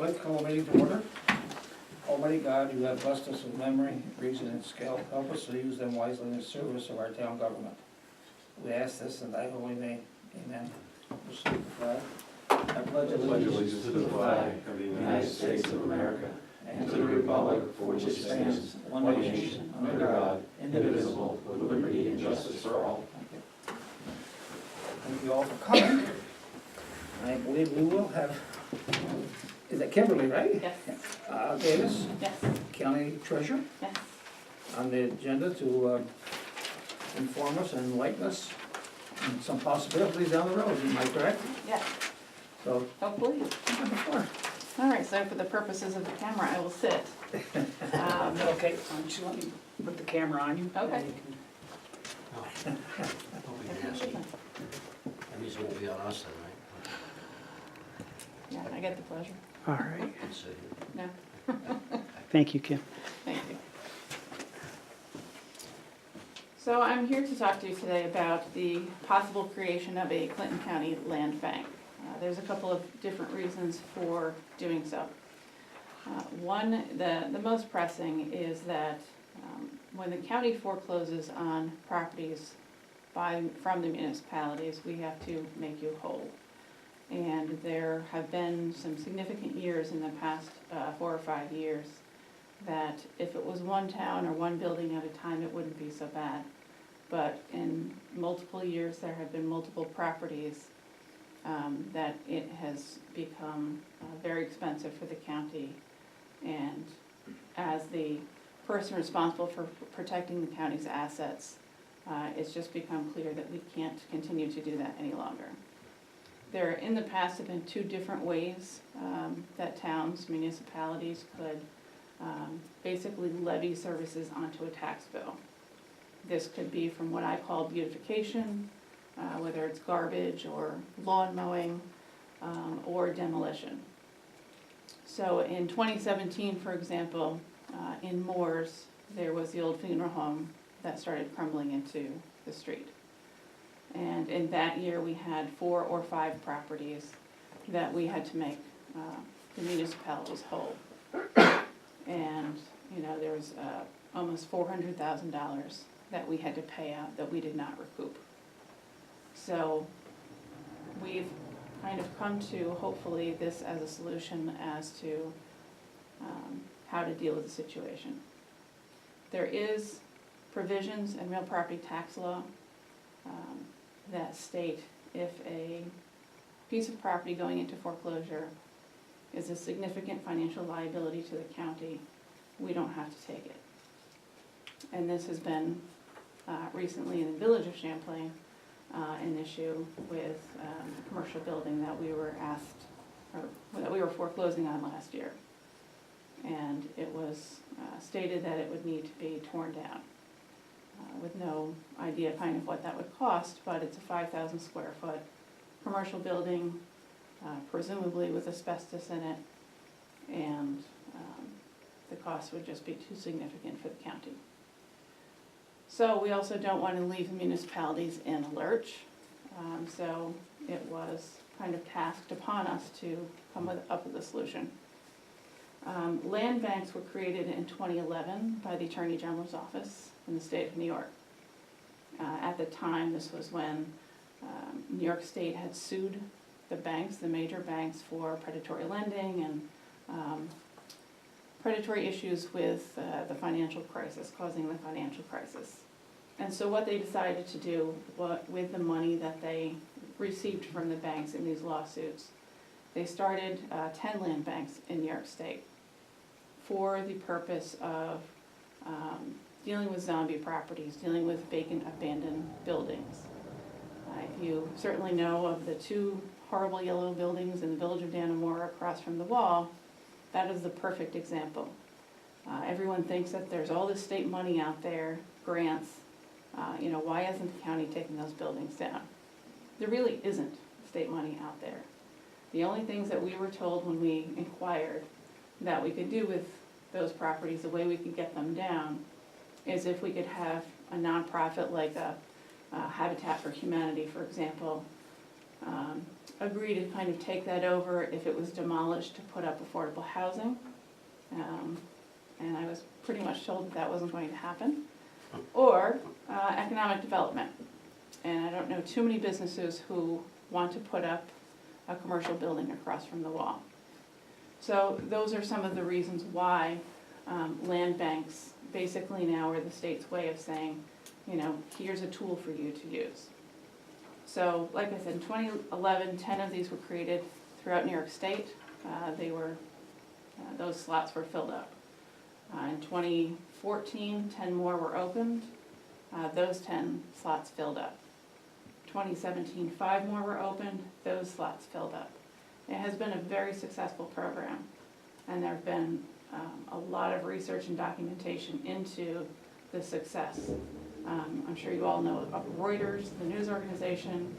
I'd like to call a meeting to order. Almighty God, you have blessed us with memory, reason, and skill. Help us to use them wisely in the service of our town government. We ask this in thy holy name. Amen. Salute the flag. I pledge allegiance to the flag of the United States of America and to the republic for which it stands, one nation, under God, indivisible, with liberty and justice for all. Thank you all for coming. I believe we will have, is that Kimberly, right? Yes. Davis, Yes. County Treasurer, Yes. on the agenda to inform us and enlighten us on some possibilities down the road. Am I correct? Yes. So, Hopefully. come on the floor. All right, so for the purposes of the camera, I will sit. Okay, just let me put the camera on you. Okay. Don't be nasty. That means it won't be on us then, right? Yeah, I get the pleasure. All right, Let's see. No, thank you, Kim. thank you. So I'm here to talk to you today about the possible creation of a Clinton County land bank. There's a couple of different reasons for doing so. One, the most pressing is that when the county forecloses on properties from the municipalities, we have to make you whole. And there have been some significant years in the past 4 or 5 years that if it was one town or one building at a time, it wouldn't be so bad. But in multiple years, there have been multiple properties that it has become very expensive for the county. And as the person responsible for protecting the county's assets, it's just become clear that we can't continue to do that any longer. There, in the past, have been 2 different ways that towns, municipalities could basically levy services onto a tax bill. This could be from what I call beautification, whether it's garbage or lawn mowing or demolition. So in 2017, for example, in Moores, there was the old funeral home that started crumbling into the street. And in that year, we had 4 or 5 properties that we had to make the municipalities whole. And, you know, there was almost $400,000 that we had to pay out that we did not recoup. So we've kind of come to, hopefully, this as a solution as to how to deal with the situation. There is provisions in real property tax law that state if a piece of property going into foreclosure is a significant financial liability to the county, we don't have to take it. And this has been recently in the village of Champlain, an issue with a commercial building that we were asked, or that we were foreclosing on last year. And it was stated that it would need to be torn down with no idea kind of what that would cost, but it's a 5,000 square foot commercial building, presumably with asbestos in it, and the cost would just be too significant for the county. So we also don't want to leave the municipalities in a lurch, so it was kind of tasked upon us to come up with a solution. Land banks were created in 2011 by the Attorney General's office in the state of New York. At the time, this was when New York State had sued the banks, the major banks, for predatory lending and predatory issues with the financial crisis, causing the financial crisis. And so what they decided to do with the money that they received from the banks in these lawsuits, they started 10 land banks in New York State for the purpose of dealing with zombie properties, dealing with vacant, abandoned buildings. You certainly know of the 2 horrible yellow buildings in the village of Dannemora across from the wall. That is the perfect example. Everyone thinks that there's all this state money out there, grants. You know, why isn't the county taking those buildings down? There really isn't state money out there. The only things that we were told when we inquired that we could do with those properties, the way we could get them down, is if we could have a nonprofit like a Habitat for Humanity, for example, agree to kind of take that over if it was demolished to put up affordable housing. And I was pretty much told that that wasn't going to happen. Or economic development. And I don't know too many businesses who want to put up a commercial building across from the wall. So those are some of the reasons why land banks basically now are the state's way of saying, you know, here's a tool for you to use. So like I said, in 2011, 10 of these were created throughout New York State. Those slots were filled up. In 2014, 10 more were opened. Those 10 slots filled up. 2017, 5 more were opened. Those slots filled up. It has been a very successful program, and there have been a lot of research and documentation into the success. I'm sure you all know of Reuters, the news organization.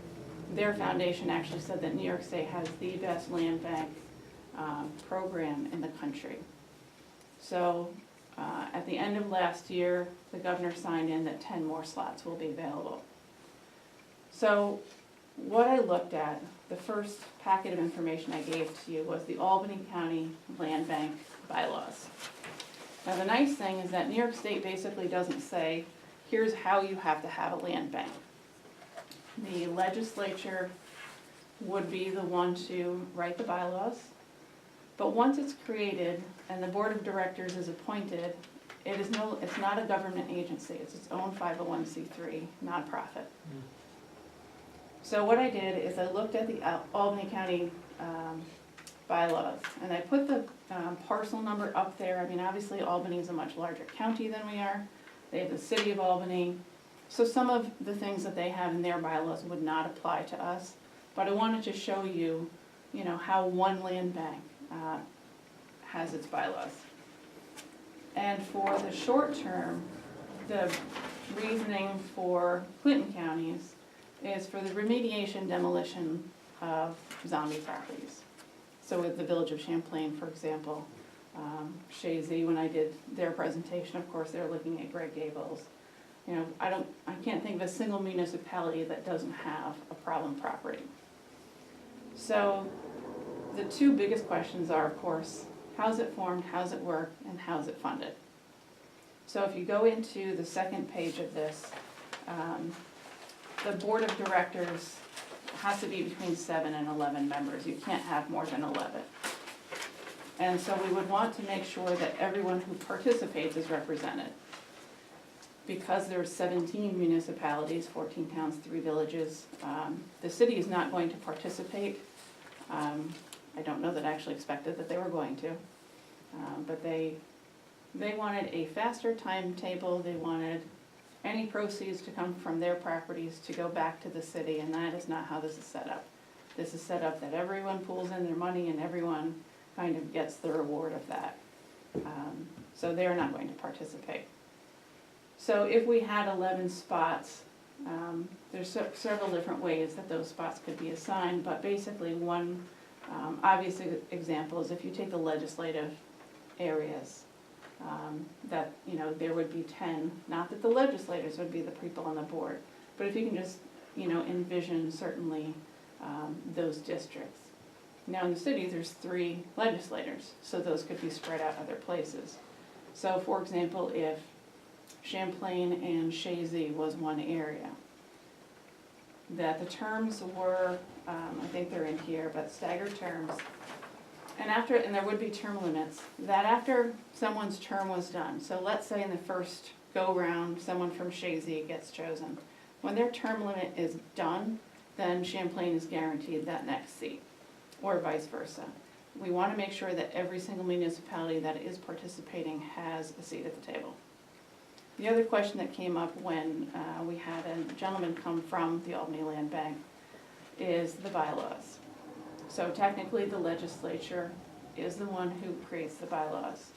Their foundation actually said that New York State has the best land bank program in the country. So at the end of last year, the governor signed in that 10 more slots will be available. So what I looked at, the first packet of information I gave to you was the Albany County Land Bank bylaws. Now the nice thing is that New York State basically doesn't say, here's how you have to have a land bank. The legislature would be the one to write the bylaws, but once it's created and the board of directors is appointed, it's not a government agency, it's its own 501c3 nonprofit. So what I did is I looked at the Albany County bylaws, and I put the parcel number up there. I mean, obviously Albany is a much larger county than we are. They have the city of Albany. So some of the things that they have in their bylaws would not apply to us. But I wanted to show you, you know, how one land bank has its bylaws. And for the short term, the reasoning for Clinton counties is for the remediation demolition of zombie properties. So with the village of Champlain, for example, Shazy, when I did their presentation, of course, they're looking at Greg Gables. You know, I can't think of a single municipality that doesn't have a problem property. So the two biggest questions are, of course, how's it formed, how's it work, and how's it funded? So if you go into the second page of this, the board of directors has to be between 7 and 11 members. You can't have more than 11. And so we would want to make sure that everyone who participates is represented. Because there's 17 municipalities, 14 towns, 3 villages, the city is not going to participate. I don't know that I actually expected that they were going to. But they wanted a faster timetable. They wanted any proceeds to come from their properties to go back to the city, and that is not how this is set up. This is set up that everyone pulls in their money and everyone kind of gets the reward of that. So they're not going to participate. So if we had 11 spots, there's several different ways that those spots could be assigned, but basically one obvious example is if you take the legislative areas, that, you know, there would be 10, not that the legislators would be the people on the board, but if you can just, you know, envision certainly those districts. Now in the city, there's 3 legislators, so those could be spread out other places. So for example, if Champlain and Shazy was one area, that the terms were, I think they're in here, but staggered terms. And there would be term limits, that after someone's term was done, so let's say in the first go-round, someone from Shazy gets chosen. When their term limit is done, then Champlain is guaranteed that next seat, or vice versa. We want to make sure that every single municipality that is participating has a seat at the table. The other question that came up when we had a gentleman come from the Albany Land Bank is the bylaws. So technically the legislature is the one who creates the bylaws.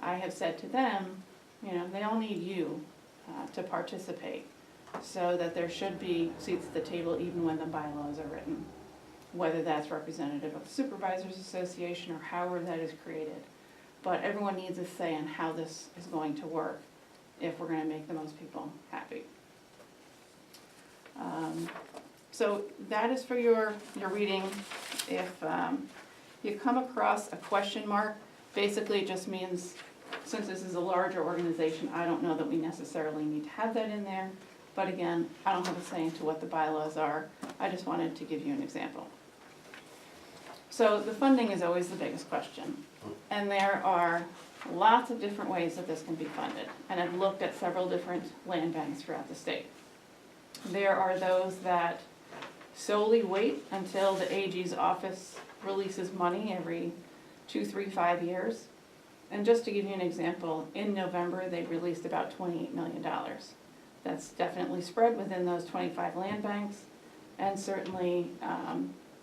I have said to them, you know, they all need you to participate, so that there should be seats at the table even when the bylaws are written, whether that's representative of the Supervisors Association or however that is created. But everyone needs a say in how this is going to work if we're going to make the most people happy. So that is for your reading. If you come across a question mark, basically it just means, since this is a larger organization, I don't know that we necessarily need to have that in there. But again, I don't have a say into what the bylaws are. I just wanted to give you an example. So the funding is always the biggest question. And there are lots of different ways that this can be funded. And I've looked at several different land banks throughout the state. There are those that solely wait until the AG's office releases money every 2, 3, 5 years. And just to give you an example, in November, they released about $28 million. That's definitely spread within those 25 land banks, and certainly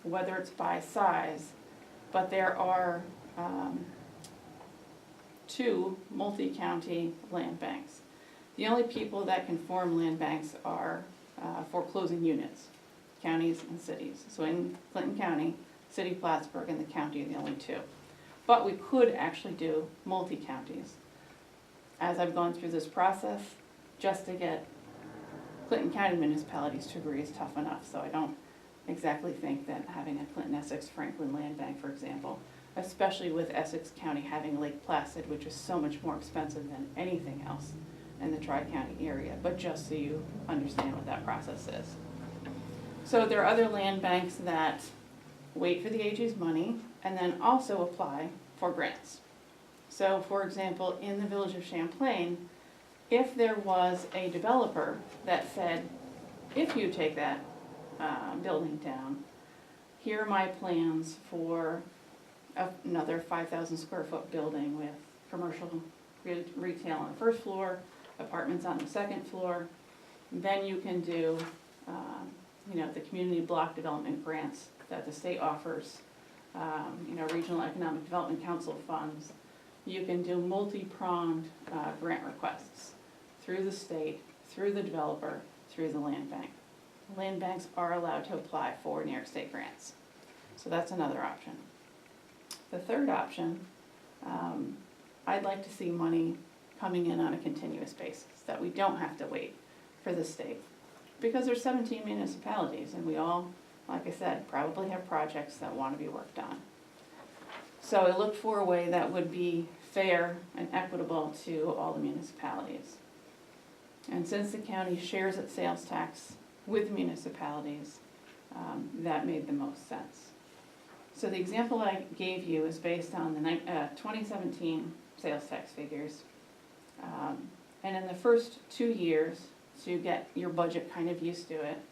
whether it's by size, but there are 2 multi-county land banks. The only people that can form land banks are foreclosing units, counties and cities. So in Clinton County, City of Plattsburgh and the county are the only 2. But we could actually do multi-counties. As I've gone through this process, just to get Clinton County municipalities to agree is tough enough, so I don't exactly think that having a Clinton, Essex, Franklin land bank, for example, especially with Essex County having Lake Placid, which is so much more expensive than anything else in the Tri-County area, but just so you understand what that process is. So there are other land banks that wait for the AG's money and then also apply for grants. So for example, in the village of Champlain, if there was a developer that said, if you take that building down, here are my plans for another 5,000 square foot building with commercial retail on the first floor, apartments on the second floor, then you can do the community block development grants that the state offers, Regional Economic Development Council funds. You can do multi-pronged grant requests through the state, through the developer, through the land bank. Land banks are allowed to apply for New York State grants. So that's another option. The third option, I'd like to see money coming in on a continuous basis, that we don't have to wait for the state. Because there's 17 municipalities and we all, like I said, probably have projects that want to be worked on. So I looked for a way that would be fair and equitable to all the municipalities. And since the county shares its sales tax with municipalities, that made the most sense. So the example I gave you is based on the 2017 sales tax figures. And in the first 2 years, so you get your budget kind of used to it,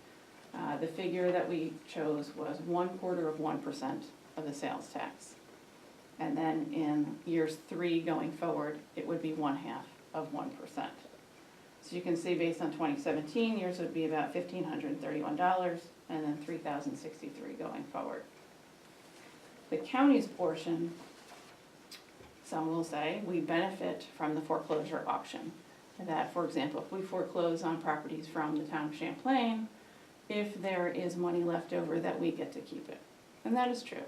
the figure that we chose was 1/4% of the sales tax. And then in years 3 going forward, it would be 1/2 of 1%. So you can see based on 2017, yours would be about $1,531 and then $3,063 going forward. The county's portion, some will say, we benefit from the foreclosure auction. That, for example, if we foreclose on properties from the town of Champlain, if there is money left over, that we get to keep it. And that is true.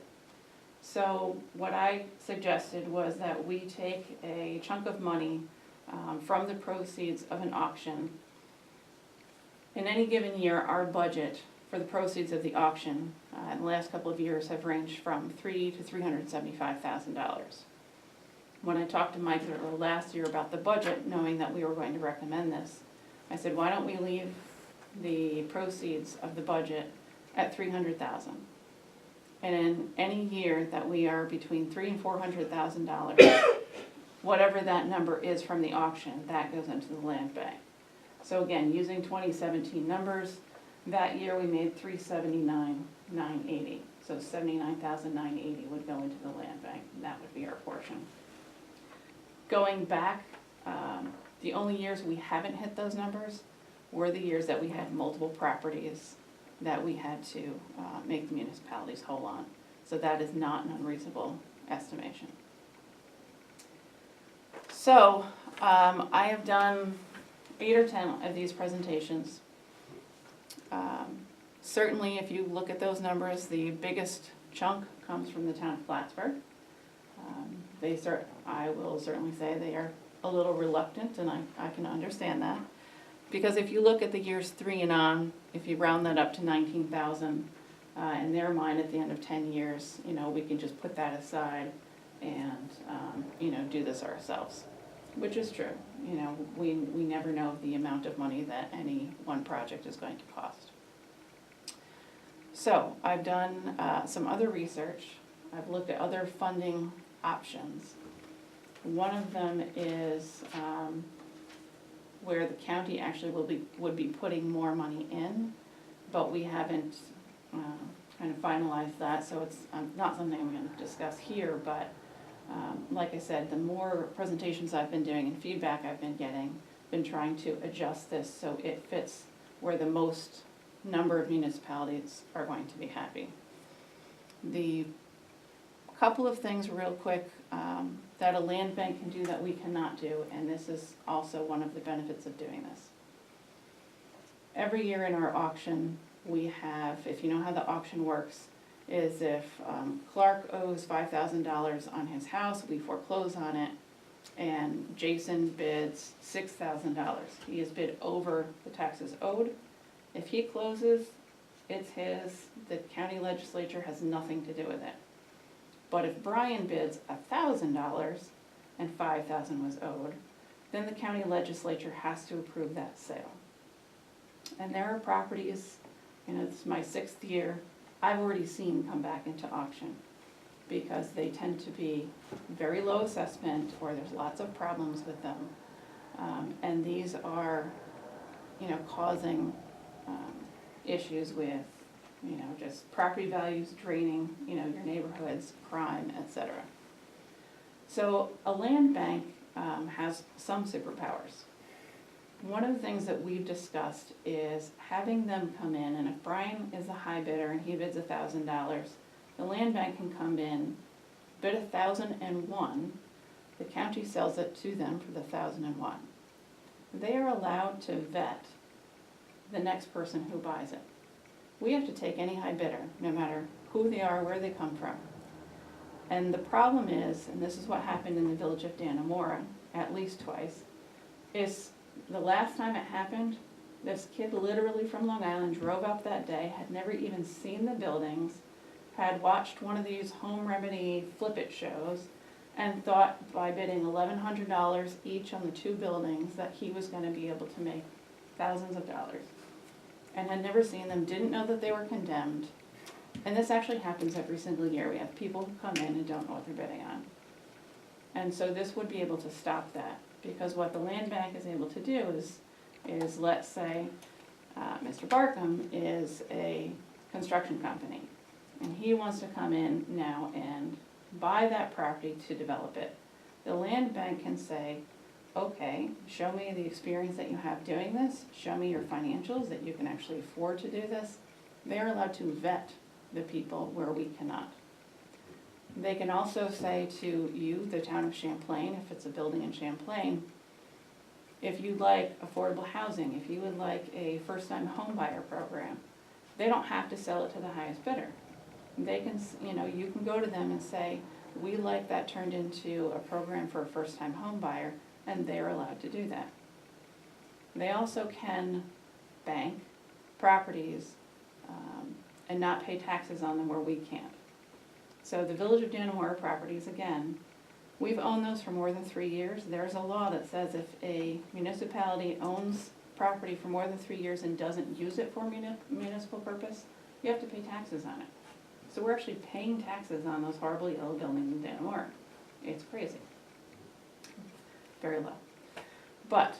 So what I suggested was that we take a chunk of money from the proceeds of an auction. In any given year, our budget for the proceeds of the auction in the last couple of years have ranged from $300,000 to $375,000. When I talked to Mike last year about the budget, knowing that we were going to recommend this, I said, why don't we leave the proceeds of the budget at $300,000? And in any year that we are between $300,000 and $400,000, whatever that number is from the auction, that goes into the land bank. So again, using 2017 numbers, that year we made $379,980. So $79,980 would go into the land bank, and that would be our portion. Going back, the only years we haven't hit those numbers were the years that we had multiple properties that we had to make the municipalities whole on. So that is not an unreasonable estimation. So I have done 8 or 10 of these presentations. Certainly if you look at those numbers, the biggest chunk comes from the town of Plattsburgh. I will certainly say they are a little reluctant, and I can understand that, Because if you look at the years 3 and on, if you round that up to 19,000, in their mind, at the end of 10 years, we can just put that aside and, do this ourselves, which is true. We never know the amount of money that any one project is going to cost. So I've done some other research. I've looked at other funding options. One of them is where the county actually would be putting more money in, but we haven't kind of finalized that, so it's not something I'm going to discuss here, but like I said, the more presentations I've been doing and feedback I've been getting, been trying to adjust this so it fits where the most number of municipalities are going to be happy. The couple of things real quick that a land bank can do that we cannot do, and this is also one of the benefits of doing this. Every year in our auction, we have, if you know how the auction works, is if Clark owes $5,000 on his house, we foreclose on it, and Jason bids $6,000. He has bid over the taxes owed. If he closes, it's his. The county legislature has nothing to do with it. But if Brian bids $1,000 and $5,000 was owed, then the county legislature has to approve that sale. And there are properties, it's my 6th year, I've already seen come back into auction because they tend to be very low assessment or there's lots of problems with them. And these are, causing issues with, just property values draining, your neighborhoods, crime, etc. So a land bank has some superpowers. One of the things that we've discussed is having them come in, and if Brian is the high bidder and he bids $1,000, the land bank can come in, bid $1,001, the county sells it to them for the $1,001. They are allowed to vet the next person who buys it. We have to take any high bidder, no matter who they are, where they come from. And the problem is, and this is what happened in the village of Dannemora at least twice, is the last time it happened, this kid literally from Long Island drove up that day, had never even seen the buildings, had watched one of these home remedy flip-it shows, and thought by bidding $1,100 each on the 2 buildings that he was going to be able to make thousands of dollars. And had never seen them, didn't know that they were condemned. And this actually happens every single year. We have people who come in and don't know what they're bidding on. And so this would be able to stop that. Because what the land bank is able to do is let's say Mr. Barkham is a construction company. And he wants to come in now and buy that property to develop it. The land bank can say, okay, show me the experience that you have doing this, show me your financials that you can actually afford to do this. They're allowed to vet the people where we cannot. They can also say to you, the town of Champlain, if it's a building in Champlain, if you'd like affordable housing, if you would like a first-time home buyer program, they don't have to sell it to the highest bidder. They can, you can go to them and say, we like that turned into a program for a first-time home buyer, and they're allowed to do that. They also can bank properties and not pay taxes on them where we can't. So the Village of Dannemora properties, again, we've owned those for more than 3 years. There's a law that says if a municipality owns property for more than 3 years and doesn't use it for municipal purpose, you have to pay taxes on it. So we're actually paying taxes on those horribly ill buildings in Dannemora. It's crazy. Very low. But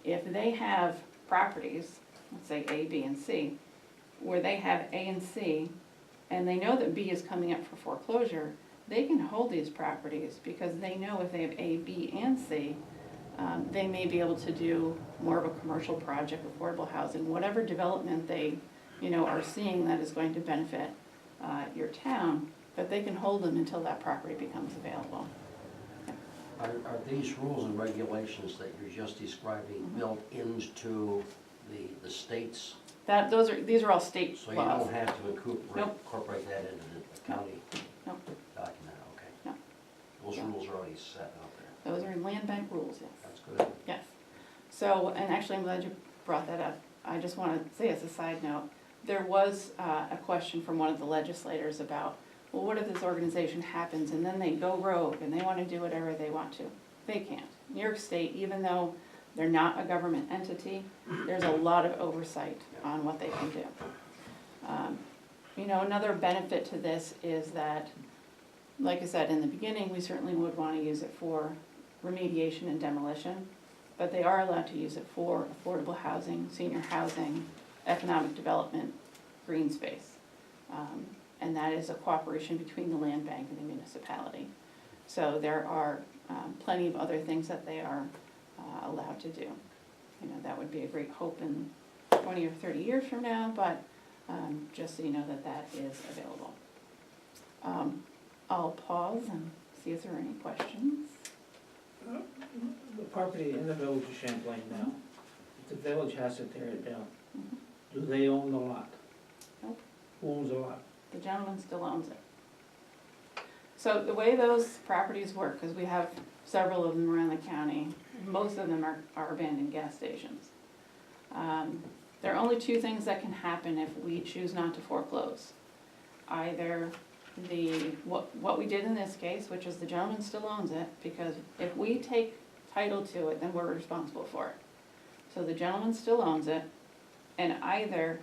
if they have properties, let's say A, B, and C, where they have A and C, and they know that B is coming up for foreclosure, they can hold these properties because they know if they have A, B, and C, they may be able to do more of a commercial project, affordable housing, whatever development they, are seeing that is going to benefit your town, but they can hold them until that property becomes available. Are these rules and regulations that you're just describing built into the state's? These are all state So laws. you don't have to Nope. incorporate that into the county Nope. document, okay? No. Those Yeah. rules are already set out there. Those are in land bank rules, yes. That's good. Yes. So, and actually I'm glad you brought that up, I just want to say as a side note, there was a question from one of the legislators about, well, what if this organization happens and then they go rogue and they want to do whatever they want to? They can't. New York State, even though they're not a government entity, there's a lot of oversight on what they can do. You know, another benefit to this is that, like I said in the beginning, we certainly would want to use it for remediation and demolition, but they are allowed to use it for affordable housing, senior housing, economic development, green space. And that is a cooperation between the land bank and the municipality. So there are plenty of other things that they are allowed to do. You know, that would be a great hope in 20 or 30 years from now, but just so you know that that is available. I'll pause and see if there are any questions. The property in the village of Champlain now, if the village has to tear it down, do they own the lot? Nope. Who owns the lot? The gentleman still owns it. So the way those properties work, because we have several of them around the county, most of them are abandoned gas stations. There are only two things that can happen if we choose not to foreclose. Either what we did in this case, which is the gentleman still owns it, because if we take title to it, then we're responsible for it. So the gentleman still owns it, and either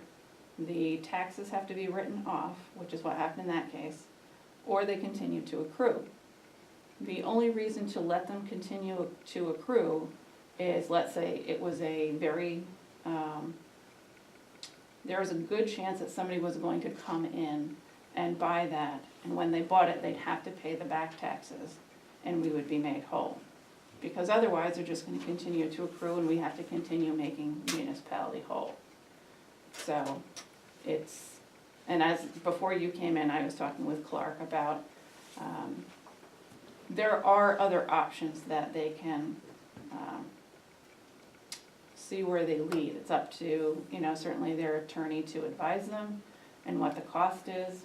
the taxes have to be written off, which is what happened in that case, or they continue to accrue. The only reason to let them continue to accrue is, let's say it was a very, there was a good chance that somebody was going to come in and buy that, and when they bought it, they'd have to pay the back taxes, and we would be made whole. Because otherwise, they're just gonna continue to accrue, and we have to continue making the municipality whole. So, it's, and as, before you came in, I was talking with Clark about, there are other options that they can, see where they lead. It's up to, you know, certainly their attorney to advise them and what the cost is.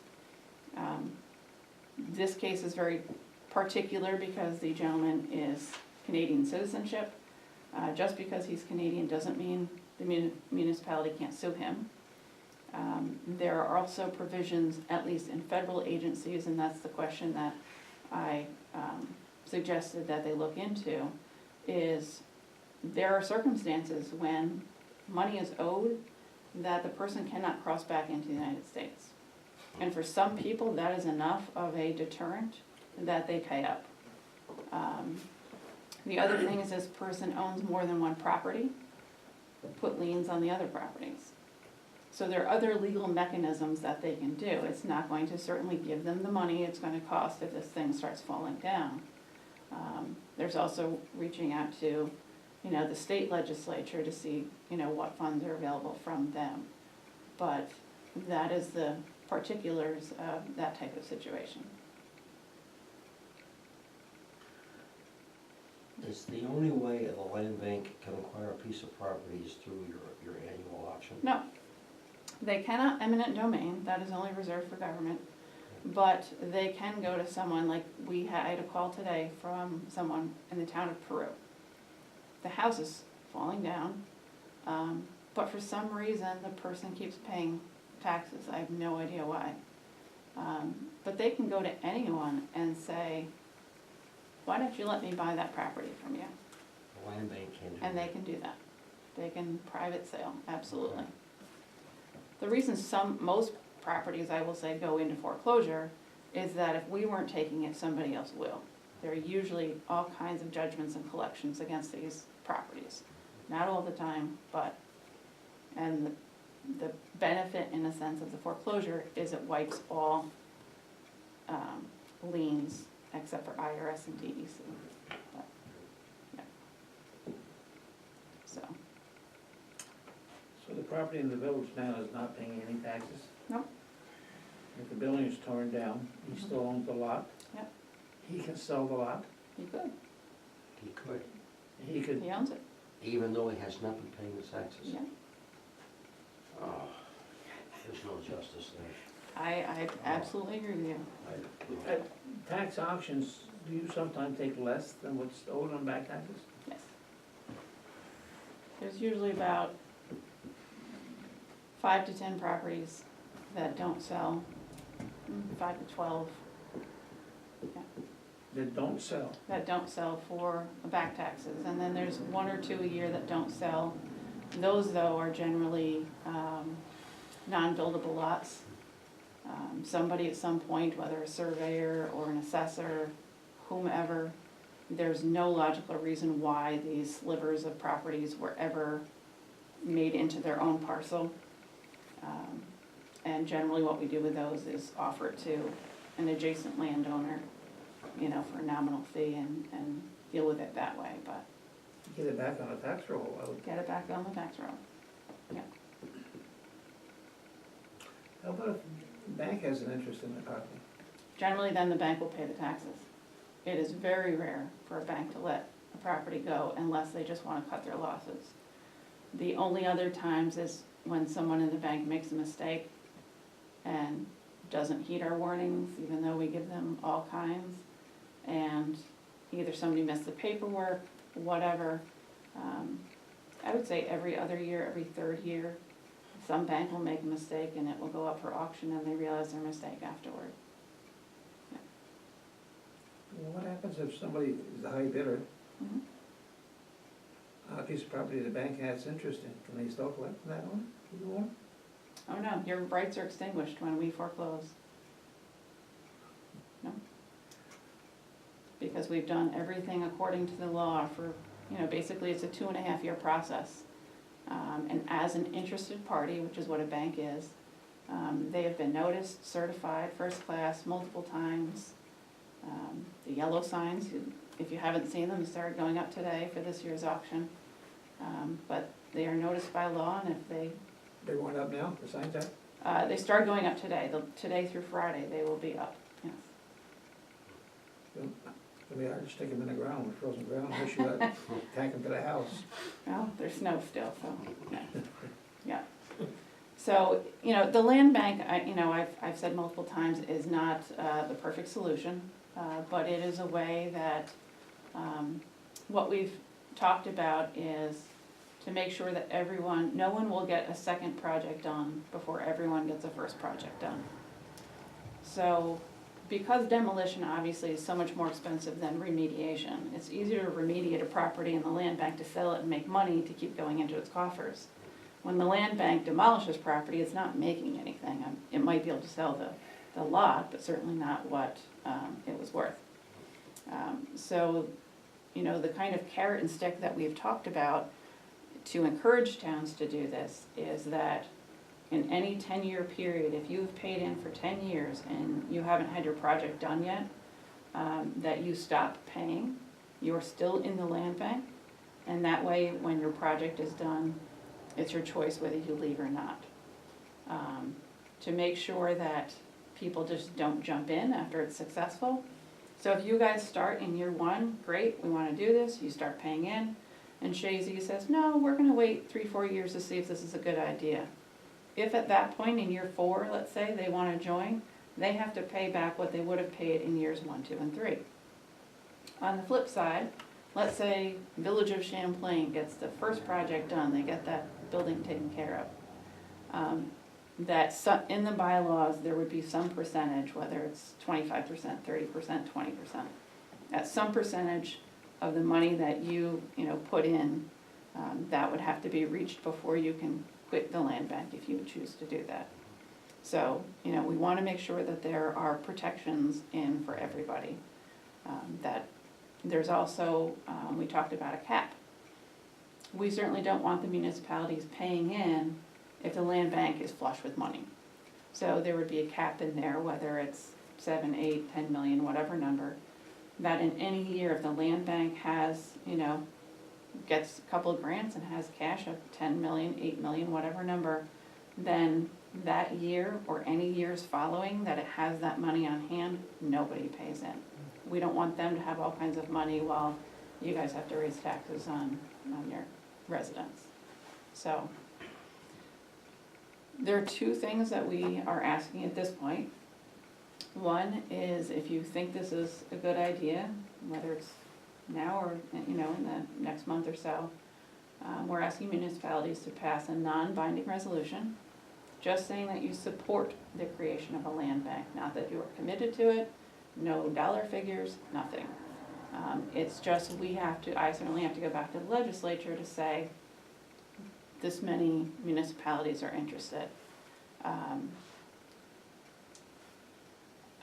This case is very particular because the gentleman is Canadian citizenship. Just because he's Canadian doesn't mean the municipality can't sue him. There are also provisions, at least in federal agencies, and that's the question that I suggested that they look into, is there are circumstances when money is owed that the person cannot cross back into the United States. And for some people, that is enough of a deterrent that they pay up. The other thing is this person owns more than one property, put liens on the other properties. So there are other legal mechanisms that they can do. It's not going to certainly give them the money it's going to cost if this thing starts falling down. There's also reaching out to, you know, the state legislature to see, you know, what funds are available from them. But that is the particulars of that type of situation. Is the only way the land bank can acquire a piece of property is through your annual auction? No, they cannot eminent domain, that is only reserved for government, but they can go to someone, like I had a call today from someone in the town of Peru. The house is falling down, but for some reason, the person keeps paying taxes, I have no idea why. But they can go to anyone and say, why don't you let me buy that property from you? The land bank can do that. And they can do that. They can private sale, absolutely. The reason most properties, I will say, go into foreclosure is that if we weren't taking it, somebody else will. There are usually all kinds of judgments and collections against these properties. Not all the time, but, and the benefit in a sense of the foreclosure is it wipes all liens except for IRS and DEC. But, yeah. So, So the property in the village now is not paying any taxes? Nope. If the building is torn down, he still owns the lot? Yep. He can sell the lot? he could, He could, He could, he owns it, even though he has not been paying the taxes. yeah. Oh, there's no justice there. I absolutely agree with you. at tax auctions, do you sometimes take less than what's owed on back taxes? Yes. There's usually about 5 to 10 properties that don't sell, 5 to 12 That don't sell. that don't sell for back taxes. And then there's 1 or 2 a year that don't sell. Those, though, are generally non-buildable lots. Somebody at some point, whether a surveyor or an assessor, whomever, there's no logical reason why these slivers of properties were ever made into their own parcel. And generally what we do with those is offer it to an adjacent landowner, you know, for a nominal fee and deal with it that way, but Get it back on the tax roll, I would. get it back on the tax roll. How about if the bank has an interest in the property? Generally, then the bank will pay the taxes. It is very rare for a bank to let a property go unless they just wanna cut their losses. The only other times is when someone in the bank makes a mistake and doesn't heed our warnings, even though we give them all kinds, and either somebody missed the paperwork, whatever. I would say every other year, every third year, some bank will make a mistake and it will go up for auction and they realize their mistake afterward. Well, what happens if somebody is the high bidder, Mhm. a piece of property the bank has interest in, can they still collect from that one? You want? Oh no, your rights are extinguished when we foreclose. No. Because we've done everything according to the law for, you know, basically it's a 2.5 year process. And as an interested party, which is what a bank is, they have been noticed, certified, first class, multiple times. The yellow signs, if you haven't seen them, started going up today for this year's auction. But they are noticed by law, and if They're going up now, the signs are? they start going up today, today through Friday, they will be up, yes. I mean, I just stick them in the ground, with frozen ground, wish you had tank them to the house. Well, there's snow still, so, yeah, yeah. So, you know, the land bank, I've said multiple times, is not the perfect solution, but it is a way that, what we've talked about is to make sure that no one will get a second project done before everyone gets a first project done. So, because demolition obviously is so much more expensive than remediation, it's easier to remediate a property in the land bank to sell it and make money to keep going into its coffers. When the land bank demolishes property, it's not making anything. It might be able to sell the lot, but certainly not what it was worth. So, you know, the kind of carrot and stick that we've talked about to encourage towns to do this is that in any 10-year period, if you've paid in for 10 years and you haven't had your project done yet, that you stop paying. You're still in the land bank, and that way, when your project is done, it's your choice whether you leave or not. To make sure that people just don't jump in after it's successful. So if you guys start in year 1, great, we wanna do this, you start paying in, and Shazy says, no, we're gonna wait 3-4 years to see if this is a good idea. If at that point in year 4, let's say, they wanna join, they have to pay back what they would have paid in years 1, 2, and 3. On the flip side, let's say Village of Champlain gets the first project done, they get that building taken care of. In the bylaws, there would be some percentage, whether it's 25%, 30%, 20%. At some percentage of the money that you put in, that would have to be reached before you can quit the land bank if you would choose to do that. So, we want to make sure that there are protections in for everybody. That there's also, we talked about a cap. We certainly don't want the municipalities paying in if the land bank is flush with money. So there would be a cap in there, whether it's 7, 8, 10 million, whatever number, that in any year if the land bank has, gets a couple of grants and has cash of 10 million, 8 million, whatever number, then that year or any years following that it has that money on hand, nobody pays in. We don't want them to have all kinds of money while you guys have to raise taxes on your residents. So there are 2 things that we are asking at this point. One is if you think this is a good idea, whether it's now or in the next month or so, we're asking municipalities to pass a non-binding resolution just saying that you support the creation of a land bank, not that you are committed to it, no dollar figures, nothing. It's just I certainly have to go back to the legislature to say, this many municipalities are interested. I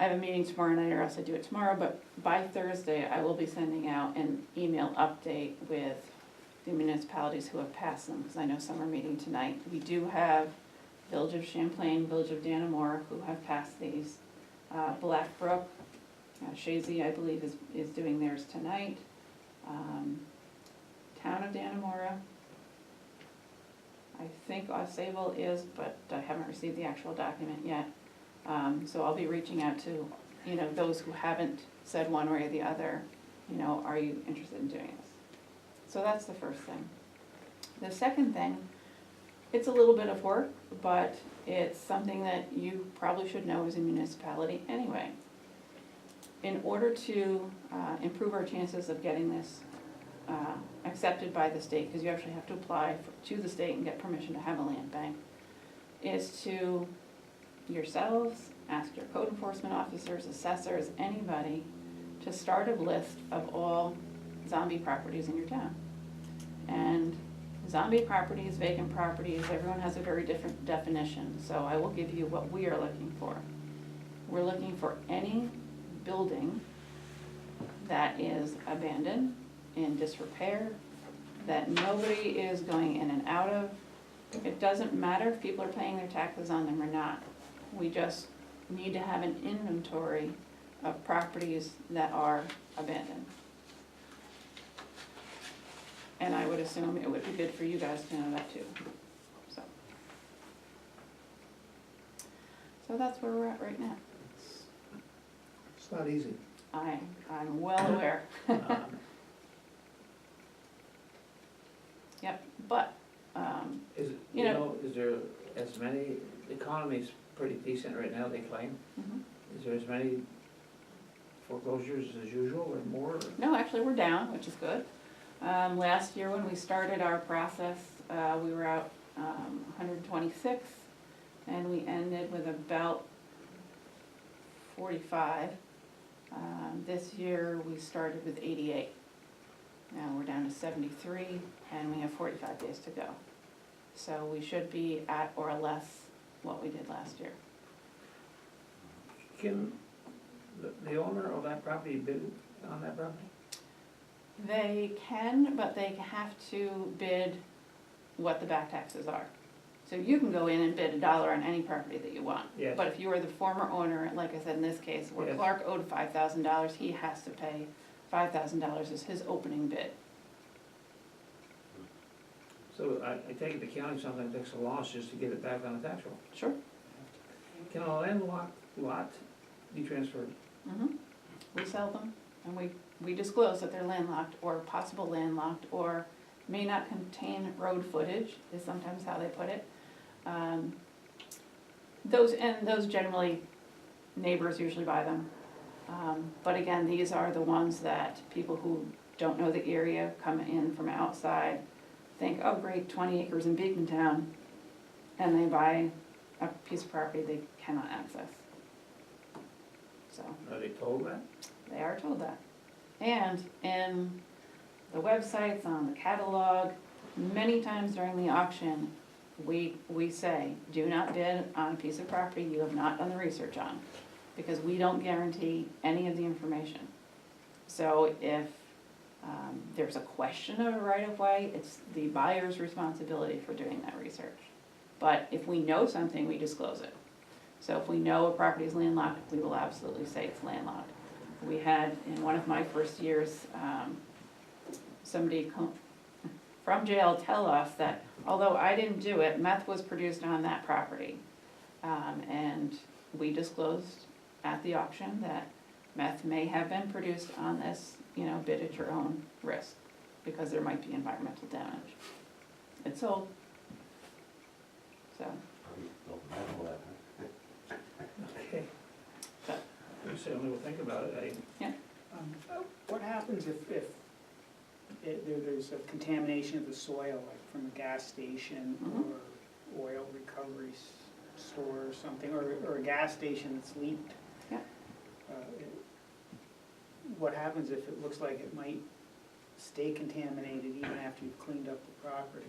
have a meeting tomorrow night, or else I do it tomorrow, but by Thursday, I will be sending out an email update with the municipalities who have passed them, because I know some are meeting tonight. We do have Village of Champlain, Village of Dannemora, who have passed these. Blackbrook, Shazy, I believe, is doing theirs tonight. Town of Dannemora, I think Osable is, but I haven't received the actual document yet. So I'll be reaching out to, those who haven't said one way or the other, are you interested in doing this? So that's the first thing. The second thing, it's a little bit of work, but it's something that you probably should know as a municipality anyway. In order to improve our chances of getting this accepted by the state, because you actually have to apply to the state and get permission to have a land bank, is to yourselves, ask your code enforcement officers, assessors, anybody, to start a list of all zombie properties in your town. And zombie properties, vacant properties, everyone has a very different definition, so I will give you what we are looking for. We're looking for any building that is abandoned, in disrepair, that nobody is going in and out of. It doesn't matter if people are paying their taxes on them or not. We just need to have an inventory of properties that are abandoned. And I would assume it would be good for you guys to know that too, so. So that's where we're at right now. It's not easy. I'm well aware. Yep, but, Is, You know- is there as many, the economy's pretty decent right now, they claim. mhm. Is there as many foreclosures as usual or more? or- No, actually, we're down, which is good. Last year when we started our process, we were out 126, and we ended with about 45. This year, we started with 88. Now we're down to 73, and we have 45 days to go. So we should be at or less what we did last year. Can the owner of that property bid on that property? They can, but they have to bid what the back taxes are. So you can go in and bid $1 on any property that you want. Yes. But if you are the former owner, like I said in this case, where Yes. Clark owed $5,000, he has to pay $5,000 as his opening bid. So I take it the county sometimes takes a loss just to get it back on the tax roll. Sure. Can a landlocked lot be transferred? Mhm. We sell them, and we disclose that they're landlocked, or possible landlocked, or may not contain road footage, is sometimes how they put it. Those generally, neighbors usually buy them. But again, these are the ones that people who don't know the area, come in from outside, think, oh great, 20 acres in Beacontown, and they buy a piece of property they cannot access. So, Are they told that? they are told that. And in the websites, on the catalog, many times during the auction, we say, do not bid on a piece of property you have not done the research on, because we don't guarantee any of the information. So if there's a question of a right-of-way, it's the buyer's responsibility for doing that research. But if we know something, we disclose it. So if we know a property is landlocked, we will absolutely say it's landlocked. We had, in one of my first years, somebody from jail tell us that although I didn't do it, meth was produced on that property. And we disclosed at the auction that meth may have been produced on this, bid at your own risk, because there might be environmental damage. It's sold. So, Okay. So. We certainly will think about it. What happens if there's a contamination of the soil, like from a gas station Mhm. or oil recovery store or something, or a gas station that's leaked. Yeah. What happens if it looks like it might stay contaminated even after you've cleaned up the property?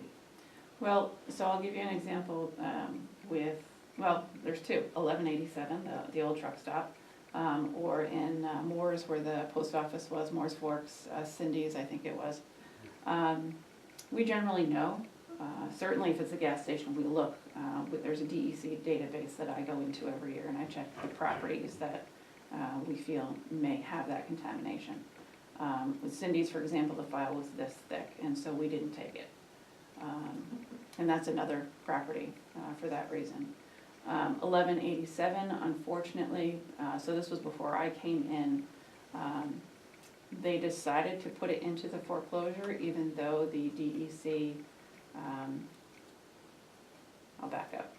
Well, so I'll give you an example with, well, there's two, 1187, the old truck stop, or in Moore's where the post office was, Moore's Forks, Cindy's, I think it was. We generally know, certainly if it's a gas station, we look, there's a DEC database that I go into every year and I check the properties that we feel may have that contamination. With Cindy's, for example, the file was this thick, and so we didn't take it. And that's another property for that reason. 1187, unfortunately, so this was before I came in, they decided to put it into the foreclosure even though the DEC, I'll back up.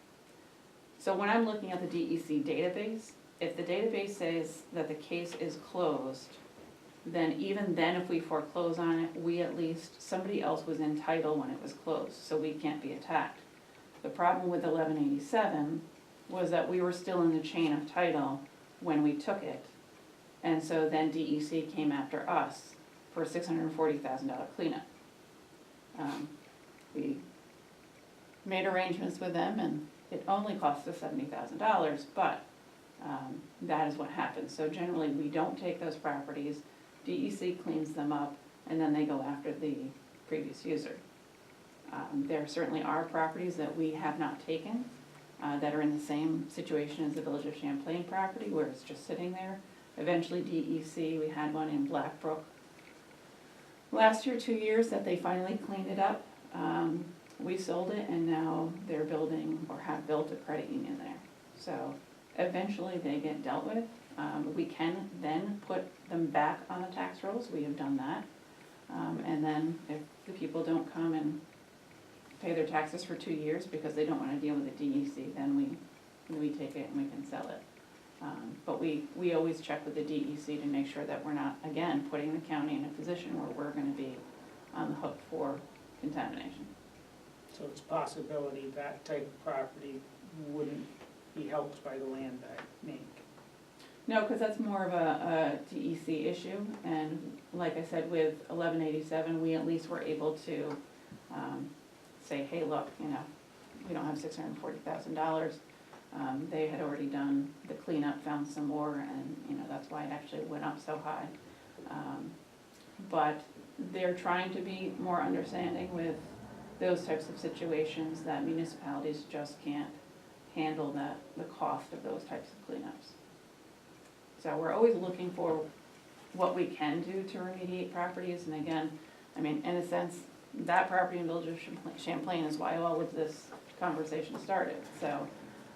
So when I'm looking at the DEC database, if the database says that the case is closed, then even then if we foreclose on it, we at least, somebody else was in title when it was closed, so we can't be attacked. The problem with 1187 was that we were still in the chain of title when we took it. And so then DEC came after us for a $640,000 cleanup. We made arrangements with them and it only cost us $70,000, but that is what happens. So generally we don't take those properties, DEC cleans them up, and then they go after the previous user. There certainly are properties that we have not taken that are in the same situation as the Village of Champlain property where it's just sitting there. Eventually DEC, we had one in Blackbrook last year, 2 years, that they finally cleaned it up. We sold it and now they're building or have built a credit union there. So eventually they get dealt with. We can then put them back on the tax rolls, we have done that. And then if the people don't come and pay their taxes for 2 years because they don't want to deal with the DEC, then we take it and we can sell it. But we always check with the DEC to make sure that we're not, again, putting the county in a position where we're gonna be on the hook for contamination. So it's a possibility that type of property wouldn't be helped by the land bank. No, because that's more of a DEC issue, and like I said, with 1187, we at least were able to say, hey, look, you know, we don't have $640,000. They had already done the cleanup, found some more, and you know that's why it actually went up so high. But they're trying to be more understanding with those types of situations that municipalities just can't handle the cost of those types of cleanups. So we're always looking for what we can do to remediate properties, and again, I mean, in a sense, that property in Village of Champlain is why all of this conversation started. So,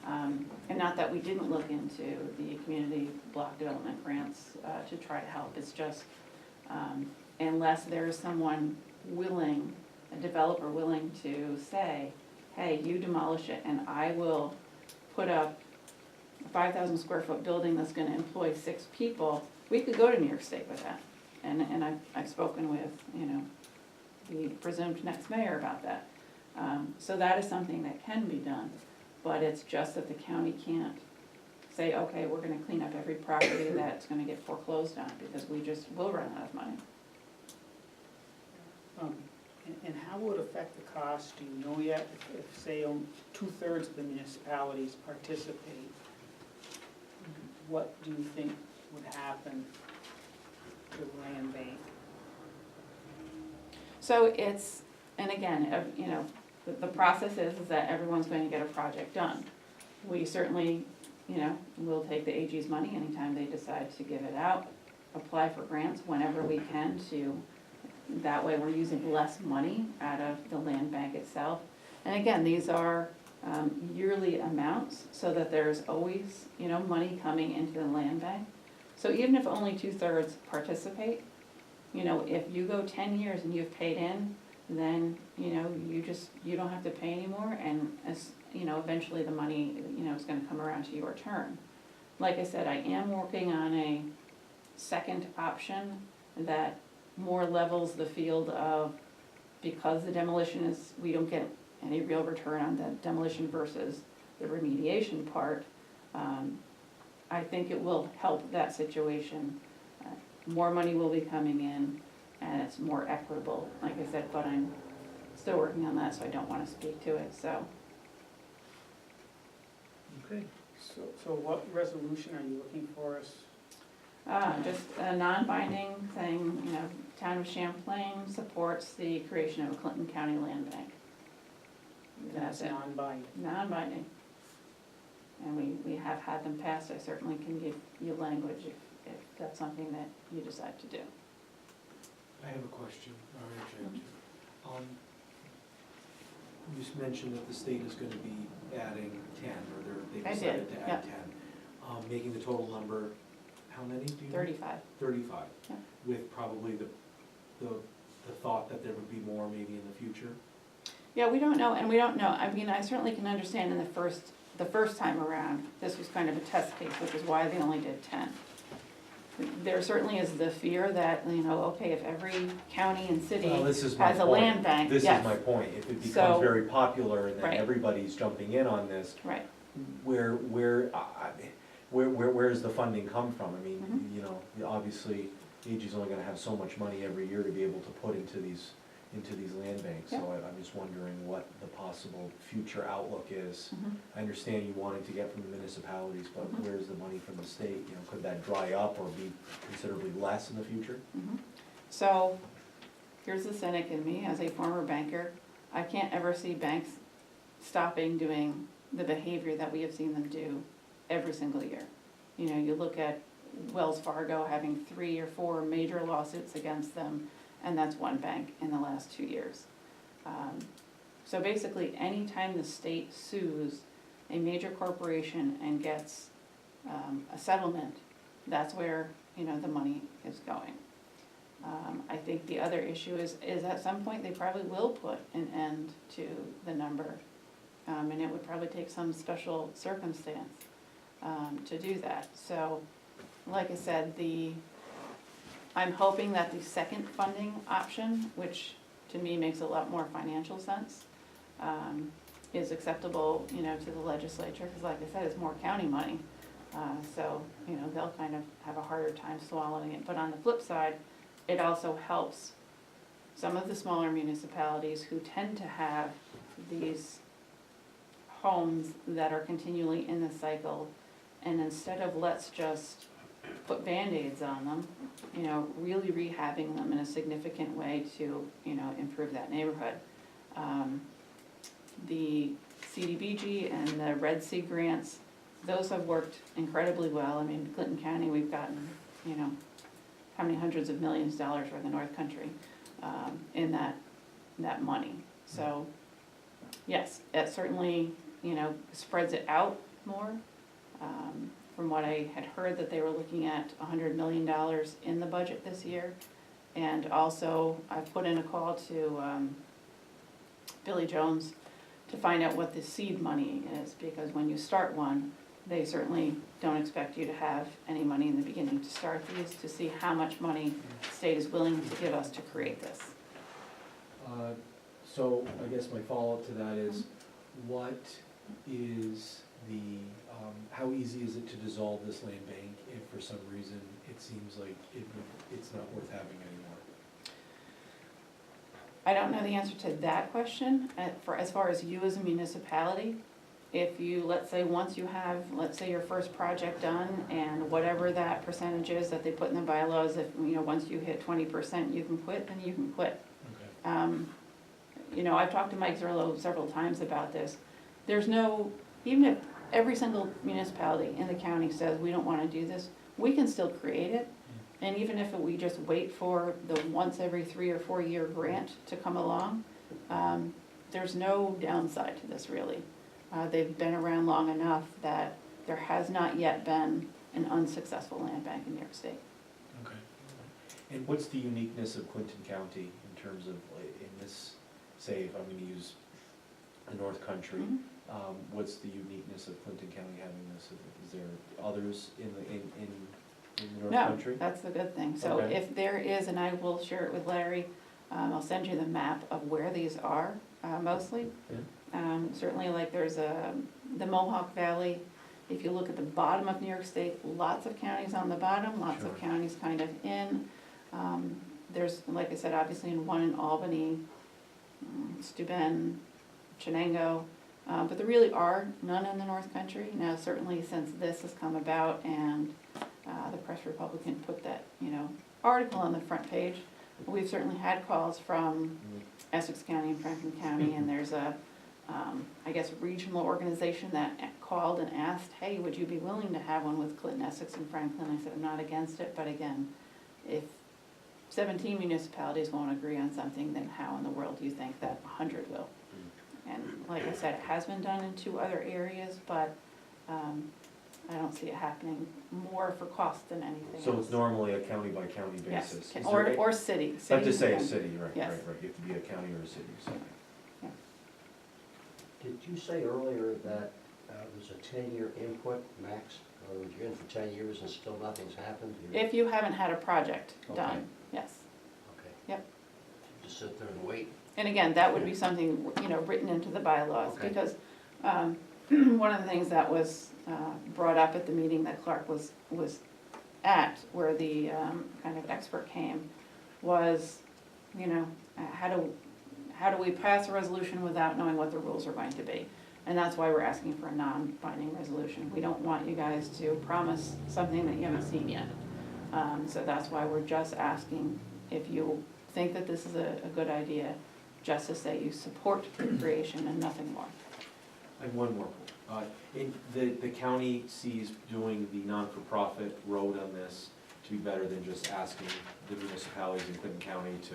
and not that we didn't look into the community block development grants to try to help, it's just unless there is someone willing, a developer willing to say, hey, you demolish it and I will put up a 5,000 square foot building that's gonna employ 6 people, we could go to New York State with that. And I've spoken with, you know, the presumed next mayor about that. So that is something that can be done, but it's just that the county can't say, okay, we're gonna clean up every property that's gonna get foreclosed on, because we just will run out of money. And how will it affect the cost? Do you know yet? If say 2/3 of the municipalities participate, what do you think would happen to the land bank? So it's, and again, you know, the process is that everyone's going to get a project done. We certainly, you know, will take the AG's money anytime they decide to give it out, apply for grants whenever we can to, that way we're using less money out of the land bank itself. And again, these are yearly amounts so that there's always, you know, money coming into the land bank. So even if only 2/3 participate, you know, if you go 10 years and you've paid in, then, you know, you don't have to pay anymore, and as, you know, eventually the money, you know, is gonna come around to your turn. Like I said, I am working on a second option that more levels the field of, because the demolition is, we don't get any real return on the demolition versus the remediation part, I think it will help that situation. More money will be coming in, and it's more equitable, like I said, but I'm still working on that, so I don't wanna speak to it, so. Okay. So what resolution are you looking for us? Just a non-binding thing, you know, Town of Champlain supports the creation of a Clinton County Land Bank. That's it, Non-binding. non-binding. And we have had them passed, I certainly can give you language if that's something that you decide to do. I have a question, or interjection. You just mentioned that the state is gonna be adding 10, or they've I decided did, to add 10. Making the total number, how many do you know? 35. 35, Yeah. with probably the thought that there would be more maybe in the future? Yeah, we don't know, and we don't know, I mean, I certainly can understand in the first time around, this was kind of a test case, which is why they only did 10. There certainly is the fear that, you know, okay, if every county and city Well, this is my has a point. land bank, This yes. is my point. If it becomes So- very popular and then Right. everybody's jumping in on this, Right, where does the funding come from? I mean, Mhm. you know, obviously, AG's only gonna have so much money every year to be able to put into these land banks. So I'm just wondering what the possible future outlook is. mhm. I understand you wanted to get from the municipalities, but Mhm. where's the money from the state? You know, could that dry up or be considerably less in the future? Mhm. So, here's the cynic in me, as a former banker, I can't ever see banks stopping doing the behavior that we have seen them do every single year. You know, you look at Wells Fargo having 3 or 4 major lawsuits against them, and that's one bank in the last 2 years. So basically, anytime the state sues a major corporation and gets a settlement, that's where, you know, the money is going. I think the other issue is at some point, they probably will put an end to the number. And it would probably take some special circumstance to do that. So, like I said, I'm hoping that the second funding option, which to me makes a lot more financial sense, is acceptable, you know, to the legislature, because like I said, it's more county money. So, you know, they'll kind of have a harder time swallowing it. But on the flip side, it also helps some of the smaller municipalities who tend to have these homes that are continually in the cycle. And instead of let's just put Band-Aids on them, you know, really rehabbing them in a significant way to, you know, improve that neighborhood. The CDBG and the Red Sea grants, those have worked incredibly well. I mean, Clinton County, we've gotten, you know, how many hundreds of millions of dollars for the North Country in that money. So, yes, it certainly, you know, spreads it out more. From what I had heard, that they were looking at $100 million in the budget this year. And also, I've put in a call to Billy Jones to find out what the seed money is, because when you start one, they certainly don't expect you to have any money in the beginning to start these, to see how much money the state is willing to give us to create this. So I guess my follow-up to that is, what is how easy is it to dissolve this land bank if for some reason it seems like it's not worth having anymore? I don't know the answer to that question. As far as you as a municipality, if you, let's say, once you have, let's say, your first project done, and whatever that percentage is that they put in the bylaws, if, you know, once you hit 20%, you can quit, then you can quit. Okay. You know, I've talked to Mike Zerlo several times about this. There's no, even if every single municipality in the county says, we don't wanna do this, we can still create it. And even if we just wait for the once every 3 or 4 year grant to come along, there's no downside to this really. They've been around long enough that there has not yet been an unsuccessful land bank in New York State. Okay. And what's the uniqueness of Clinton County in terms of, in this, say, if I'm gonna use the North Country, Mhm. What's the uniqueness of Clinton County having this? Is there others in the North No, Country? that's the good thing. So Okay. if there is, and I will share it with Larry, I'll send you the map of where these are mostly. Yeah. Certainly, like there's the Mohawk Valley. If you look at the bottom of New York State, lots of counties on the bottom, lots of Sure. counties kind of in. There's, like I said, obviously one in Albany, Steuben, Chenango, but there really are none in the North Country. Now, certainly since this has come about and the Press Republican put that, article on the front page, we've certainly had calls from Essex County and Franklin County, and there's a, I guess, regional organization that called and asked, hey, would you be willing to have one with Clinton, Essex, and Franklin? I said, I'm not against it, but again, if 17 municipalities won't agree on something, then how in the world do you think that 100 will? And like I said, it has been done in 2 other areas, but I don't see it happening more for cost than anything else. So it's normally a county by county Yes, basis? ca- Is or, there a- or city. I have to City say a and- city, right, Yes. right, you have to be a county or a city, so. Did you say earlier that there's a 10-year input max? Or you're in for 10 years and still nothing's happened? If you haven't had a project Okay. done, yes. Okay. Yep. Just sit there and wait? And again, that would be something, written into the bylaws, Okay. because one of the things that was brought up at the meeting that Clark was at, where the kind of expert came, was, how do we pass a resolution without knowing what the rules are going to be? And that's why we're asking for a non-binding resolution. We don't want you guys to promise something that you haven't seen yet. So that's why we're just asking if you think that this is a good idea, just to say you support the creation and nothing more. I have one more. The county sees doing the non-for-profit road on this to be better than just asking the municipalities in Clinton County to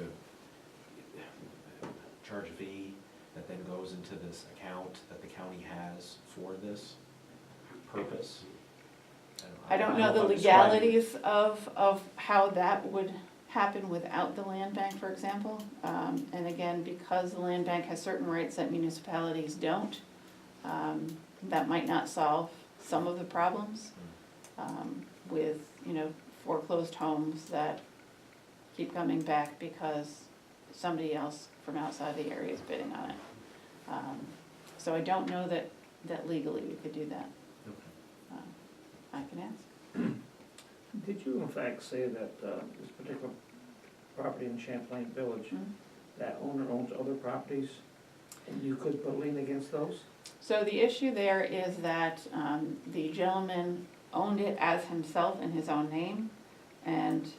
charge a fee that then goes into this account that the county has for this purpose. I don't know the if I'm describing it. legalities of how that would happen without the land bank, for example. And again, because the land bank has certain rights that municipalities don't, that might not solve some of the problems with, foreclosed homes that keep coming back because somebody else from outside the area is bidding on it. So I don't know that legally we could do that. Okay. I can ask. Did you in fact say that this particular property in Champlain Village, Mhm. that owner owns other properties, and you could put a lien against those? So the issue there is that the gentleman owned it as himself in his own name, and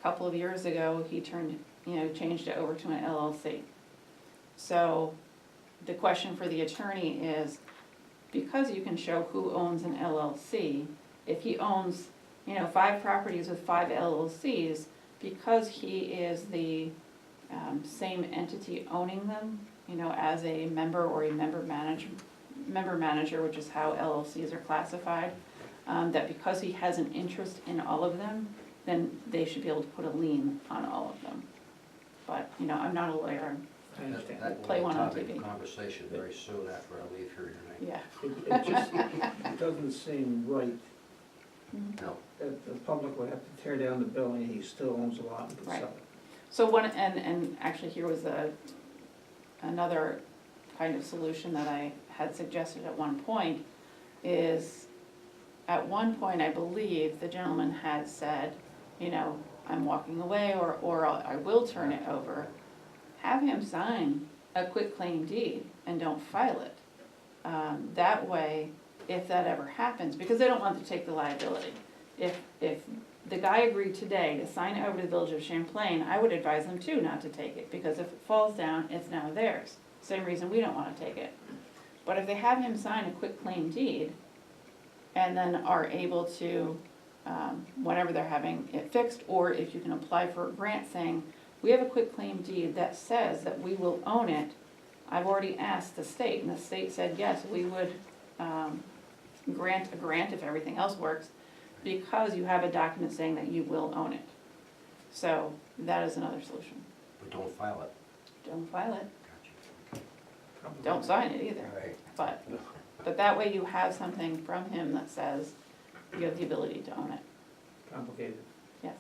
a couple of years ago, he changed it over to an LLC. So the question for the attorney is, because you can show who owns an LLC, if he owns, 5 properties with 5 LLCs, because he is the same entity owning them, as a member or a member manager, which is how LLCs are classified, that because he has an interest in all of them, then they should be able to put a lien on all of them. But, I'm not a lawyer, I understand. That Play will be one a on topic TV. of conversation very soon after I leave here tonight. yeah. It just, it doesn't seem right Mhm. No. that the public would have to tear down the building, and he still owns a lot and could Right. sell it. So one, and actually here was another kind of solution that I had suggested at one point, is at one point, I believe, the gentleman had said, I'm walking away, or I will turn it over. Have him sign a quitclaim deed and don't file it. That way, if that ever happens, because they don't want to take the liability. If the guy agreed today to sign it over to the Village of Champlain, I would advise them too not to take it, because if it falls down, it's now theirs. Same reason we don't wanna take it. But if they have him sign a quitclaim deed, and then are able to, whenever they're having it fixed, or if you can apply for a grant saying, we have a quitclaim deed that says that we will own it, I've already asked the state, and the state said, yes, we would grant a grant if everything else works, because you have a document saying that you will own it. So that is another solution. But don't file it. Don't file it, Gotcha. don't sign it either, All right. but that way you have something from him that says you have the ability to own it, Complicated. yes.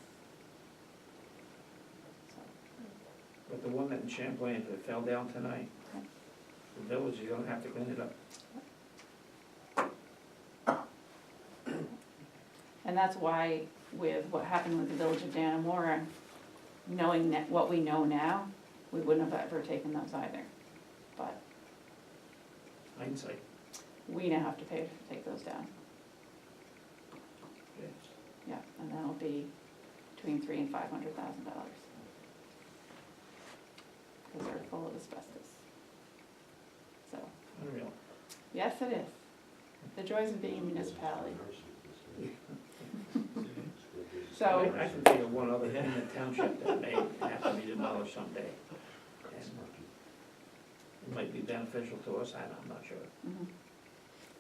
But the one that in Champlain, if it fell down tonight, The village is gonna have to clean it up. And that's why with what happened with the village of Dannemora, knowing what we know now, we wouldn't have ever taken those either. But Hindsight. we now have to pay to take those down. Okay. Yeah, and that'll be between $300,000 and $500,000. Because they're full of asbestos. So, Unreal. yes, it is. The joys of being a municipality. So, I can think of one other in the township that may have to be demolished someday. And it might be beneficial to us, I'm not sure. mhm.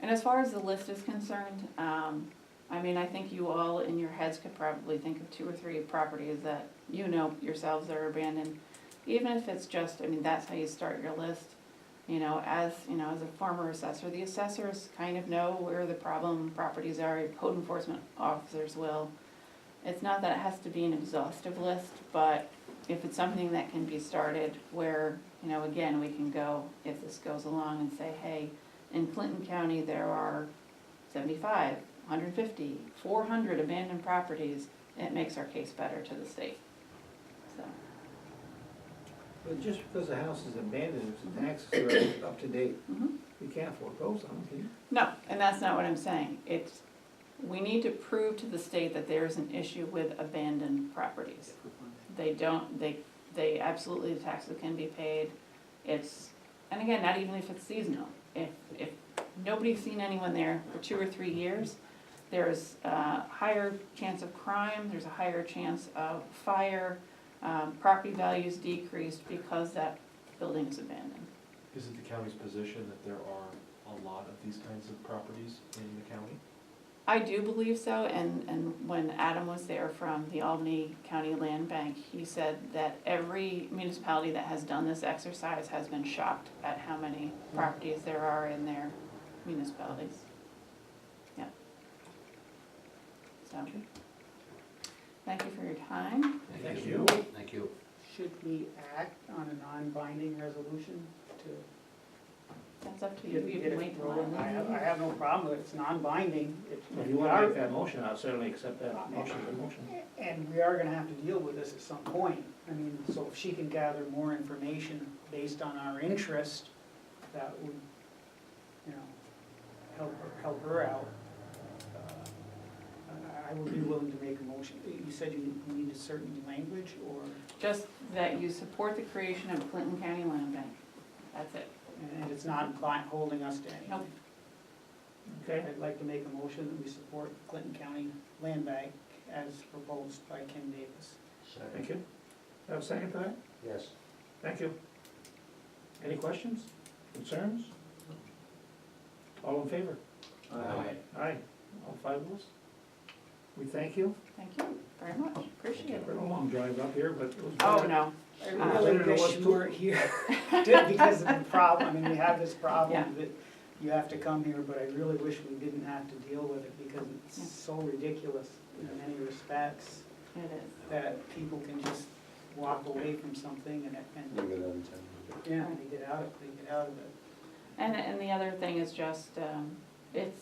And as far as the list is concerned, I mean, I think you all in your heads could probably think of 2 or 3 properties that you know yourselves that are abandoned. Even if it's just, I mean, that's how you start your list. You know, as a former assessor, the assessors kind of know where the problem properties are, your code enforcement officers will. It's not that it has to be an exhaustive list, but if it's something that can be started where, you know, again, we can go, if this goes along and say, hey, in Clinton County, there are 75, 150, 400 abandoned properties, it makes our case better to the state, so. But just because the house is abandoned, if the taxes are up to date, Mhm. we can't foreclose on them, can you? No, and that's not what I'm saying. It's, we need to prove to the state that there's an issue with abandoned properties. They don't, they absolutely, the taxes can be paid. It's, and again, not even if it's seasonal. If nobody's seen anyone there for 2 or 3 years, there's a higher chance of crime, there's a higher chance of fire, property values decreased because that building is abandoned. Is it the county's position that there are a lot of these kinds of properties in the county? I do believe so, and when Adam was there from the Albany County Land Bank, he said that every municipality that has done this exercise has been shocked at how many properties there are in their municipalities. Yeah. So, thank you for your time. Thank you. Thank you. Should we act on a non-binding resolution to That's up to you, get you it can wait till rolling? I I have no problem with it, it's non-binding. If you want to make that motion, I'll certainly accept that motion as a motion. And we are gonna have to deal with this at some point. I mean, so if she can gather more information based on our interest, that would, you know, help her out. I would be willing to make a motion. You said you need a certain language, or, Just that you support the creation of a Clinton County Land Bank. That's it. and it's not holding us to anything? Nope. Okay, I'd like to make a motion that we support Clinton County Land Bank as proposed by Kim Davis. thank you. Have a second to that? Yes. Thank you. Any questions, concerns? All in favor? Aye. Aye, all 5 of us? We thank you. Thank you very much, appreciate it. It's been a long drive up here, but it was. Oh, better. no, I Better really than it wish was you two- weren't here, because of the problem, I mean, we have this Yeah. problem that you have to come here, but I really wish we didn't have to deal with it, because Yeah. it's so ridiculous in many respects, it is. that people can just walk away from something and, yeah, they get out of it. And the other thing is just, it's,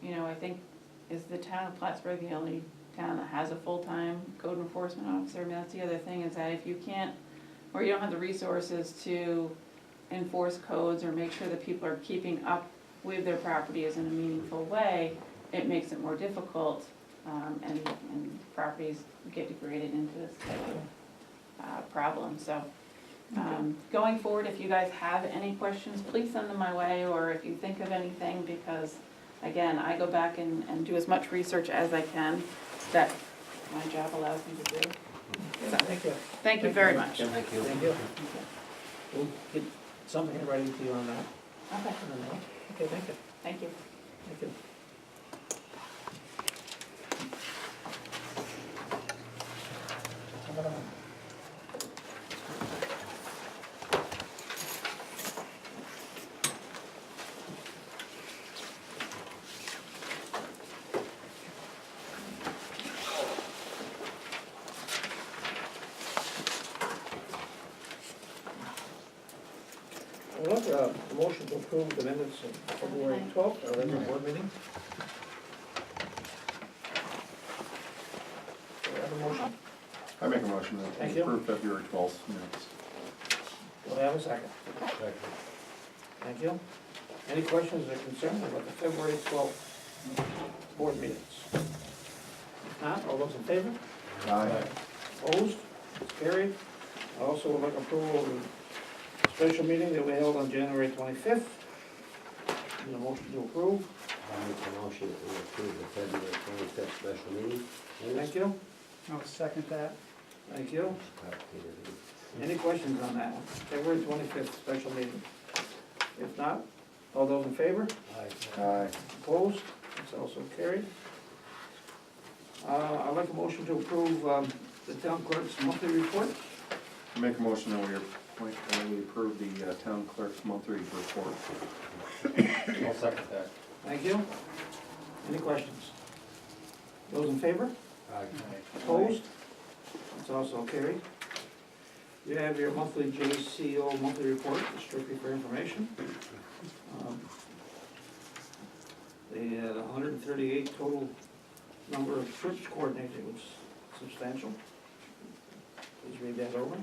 you know, I think, is the town of Plattsburgh the only town that has a full-time code enforcement officer? I mean, that's the other thing, is that if you can't, or you don't have the resources to enforce codes or make sure that people are keeping up with their properties in a meaningful way, it makes it more difficult, and properties get degraded into this type of problem, so. Going forward, if you guys have any questions, please send them my way, or if you think of anything, because, again, I go back and do as much research as I can that my job allows me to do. So, Thank you. thank you very much. Thank you. Thank you. We'll get something in writing to you on that. Okay, Okay, thank you. thank you. Thank you. Look, a motion to approve the minutes of February 12th, our regular board meeting. Do I have a motion? I make a motion that Thank we you. approve February 12th minutes. Do I have a second? Thank you. Any questions or concerns about the February 12th board meetings? If not, all those in favor? Aye. Opposed? It's carried. I also would like approval of the special meeting that we held on January 25th. Need a motion to approve. I make a motion that we approve the February 25th special meeting. Thank you. I'll second that. Thank you. Any questions on that one? February 25th special meeting? If not, all those in favor? Aye. Opposed? It's also carried. I'd like a motion to approve the town clerk's monthly report. I make a motion that we approve the town clerk's monthly report. I'll second that. Thank you. Any questions? Those in favor? Aye. Opposed? It's also carried. You have your monthly JCO monthly report, strictly for information. They had 138 total number of trips coordinated, which is substantial. Please read that over.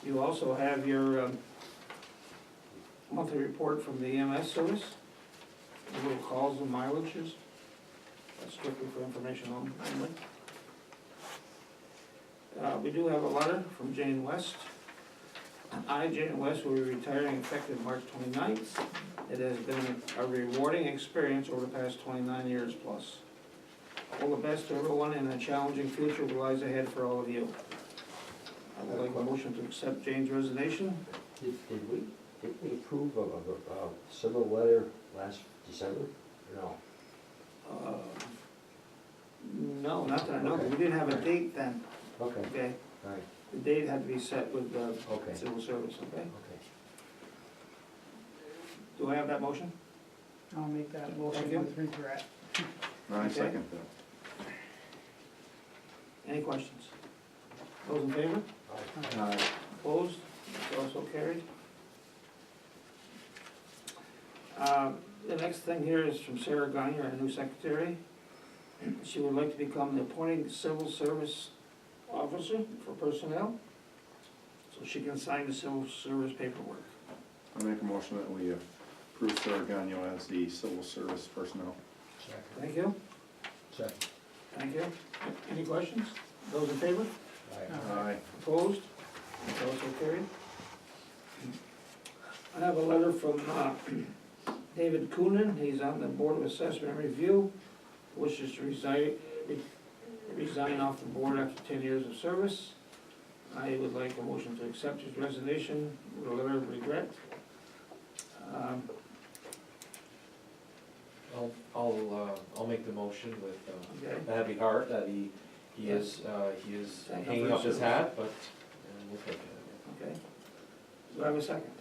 You also have your monthly report from the EMS service, the little calls and mileages. That's strictly for information only. We do have a letter from Jane West. I, Jane West, will be retiring effective March 29th. It has been a rewarding experience over the past 29 years plus. All the best to everyone, and a challenging future lies ahead for all of you. I would like a motion to accept Jane's resignation. Did we approve of a civil letter last December? No. No, not that I know, we didn't have a date then, Okay, okay? all right, The date had to be set with the okay, civil service, okay? okay. Do I have that motion? I'll make that Thank you. motion with regret. I second that. Any questions? Those in favor? Aye. Opposed? It's also carried. The next thing here is from Sarah Gagne, our new secretary. She would like to become the appointing civil service officer for personnel, so she can sign the civil service paperwork. I make a motion that we approve Sarah Gagnon as the civil service personnel. Thank you. Second. Thank you. Any questions? Those in favor? Aye. Opposed? It's also carried. I have a letter from David Coonan. He's on the Board of Assessment Review, wishes to resign off the board after 10 years of service. I would like a motion to accept his resignation with a letter of regret. I'll make the motion with Okay. a heavy heart that he is Thank you hanging for up his service. hat, but we'll take it. Okay. Do I have a second?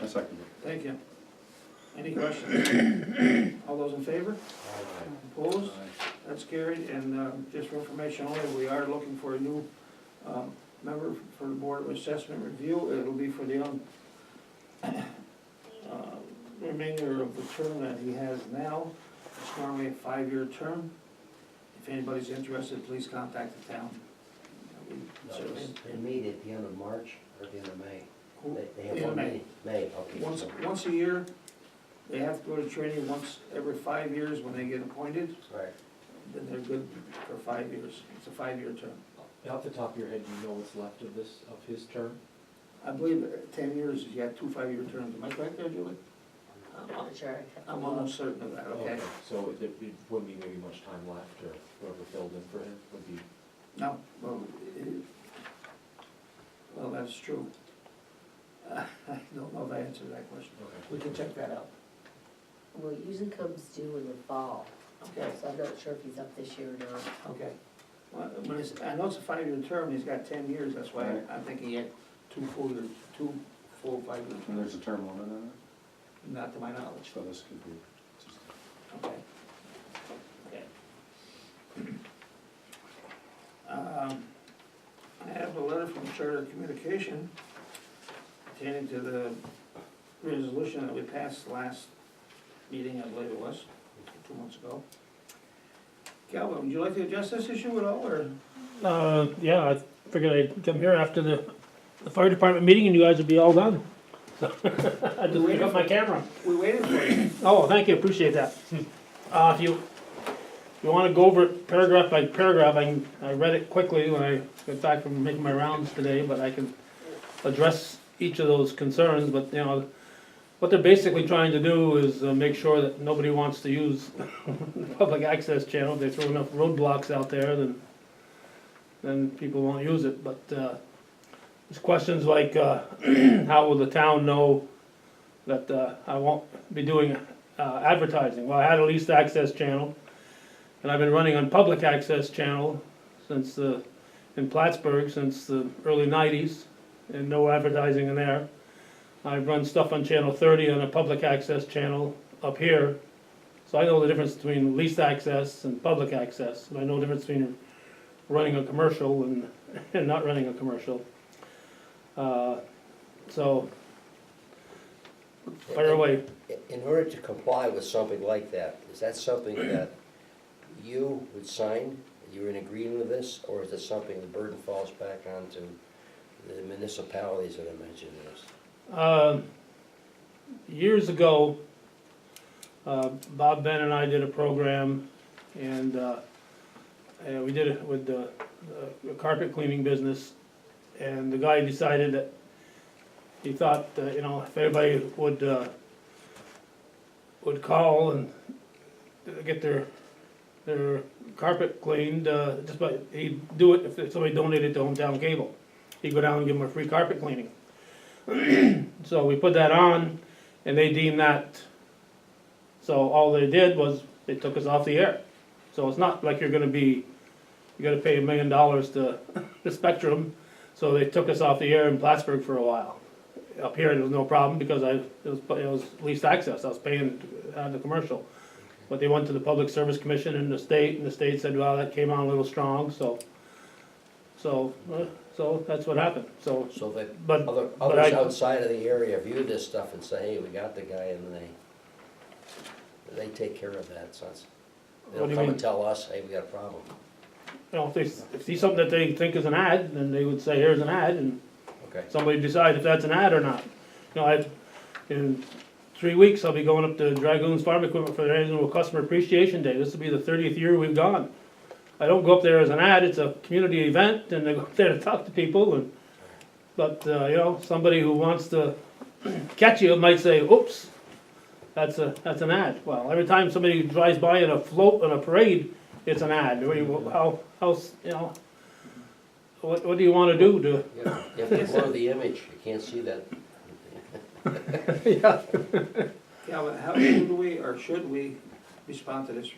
I second it. Thank you. Any questions? All those in favor? Opposed? That's carried, and just for information only, we are looking for a new member for the Board of Assessment Review. It'll be for the remainder of the term that he has now. It's normally a 5-year term. If anybody's interested, please contact the town. They meet at the end of March or the end of May? They have In one May. meeting? May, okay. Once a year, they have to go to training once every 5 years when they get appointed. Right. Then they're good for 5 years. It's a 5-year term. Off the top of your head, do you know what's left of his term? I believe 10 years, you got 2 5-year terms. Am I correct there, Julie? I'm not sure. I'm almost certain of that, okay? So it wouldn't be maybe much time left, or whoever filled in for him would be, No, well, that's true. I don't know if I answered that question. okay. We can check that out. Well, it usually comes due in the fall, Okay, so I'm not sure if he's up this year or not. okay. Well, I know it's a 5-year term, he's got 10 years, that's why I'm thinking he had 2 full 5-year And terms, there's a term limit on not to my knowledge. it, so this could be just. Okay. Okay. I have a letter from Charter Communication pertaining to the resolution that we passed last meeting, I believe it was, 2 months ago. Calvin, would you like to address this issue at all, or? Yeah, I figured I'd come here after the fire department meeting and you guys would be all done. So, I just pick up my camera. We waited for you. Oh, thank you, appreciate that. If you wanna go over it paragraph by paragraph, I read it quickly when I got back from making my rounds today, but I can address each of those concerns, but, you know, what they're basically trying to do is make sure that nobody wants to use the public access channel. If they throw enough roadblocks out there, then people won't use it, but, there's questions like, how will the town know that, I won't be doing, advertising? Well, I had a leased access channel, and I've been running on public access channel since in Plattsburgh since the early nineties, and no advertising in there. I've run stuff on channel 30 on a public access channel up here, so I know the difference between leased access and public access, and I know the difference between running a commercial and not running a commercial. So, fire away. In order to comply with something like that, is that something that you would sign? You're in agreement with this, or is it something the burden falls back onto the municipalities that I mentioned this? Years ago, Bob Ben and I did a program, and we did it with the carpet cleaning business, and the guy decided that he thought, you know, if everybody would call and get their carpet cleaned, just by, he'd do it if somebody donated to Hometown Cable. He'd go down and give them a free carpet cleaning. So we put that on, and they deemed that, so all they did was, they took us off the air. So it's not like you gotta pay $1 million to the Spectrum, so they took us off the air in Plattsburgh for a while. Up here, there was no problem, because it was leased access, I was paying to have the commercial. But they went to the Public Service Commission and the state said, well, that came on a little strong, so that's what happened, so. So that But others outside of the area view this stuff and say, hey, we got the guy, and they take care of that, so they What don't do you come mean? and tell us, hey, we got a problem. You know, if they see something that they think is an ad, then they would say, here's an ad, and Okay. somebody decide if that's an ad or not. You know, in 3 weeks, I'll be going up to Dragoons Farm Equipment for their annual Customer Appreciation Day. This will be the 30th year we've gone. I don't go up there as an ad, it's a community event, and I go up there to talk to people, but, you know, somebody who wants to catch you might say, oops, that's an ad. Well, every time somebody drives by in a float on a parade, it's an ad. How, you know, what do you wanna do to? Yeah, you have to blur the image, you can't see that. Yeah. Calvin, how should we respond to this?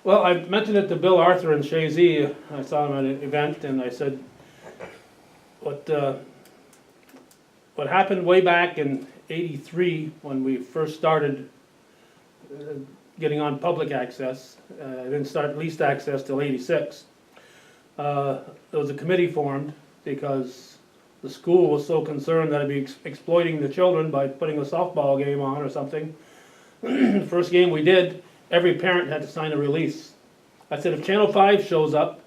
Well, I mentioned it to Bill Arthur in Shazy. I saw him at an event, and I said, what happened way back in '83, when we first started getting on public access, I didn't start leased access till '86. There was a committee formed because the school was so concerned that I'd be exploiting the children by putting a softball game on or something. The first game we did, every parent had to sign a release. I said, if Channel 5 shows up,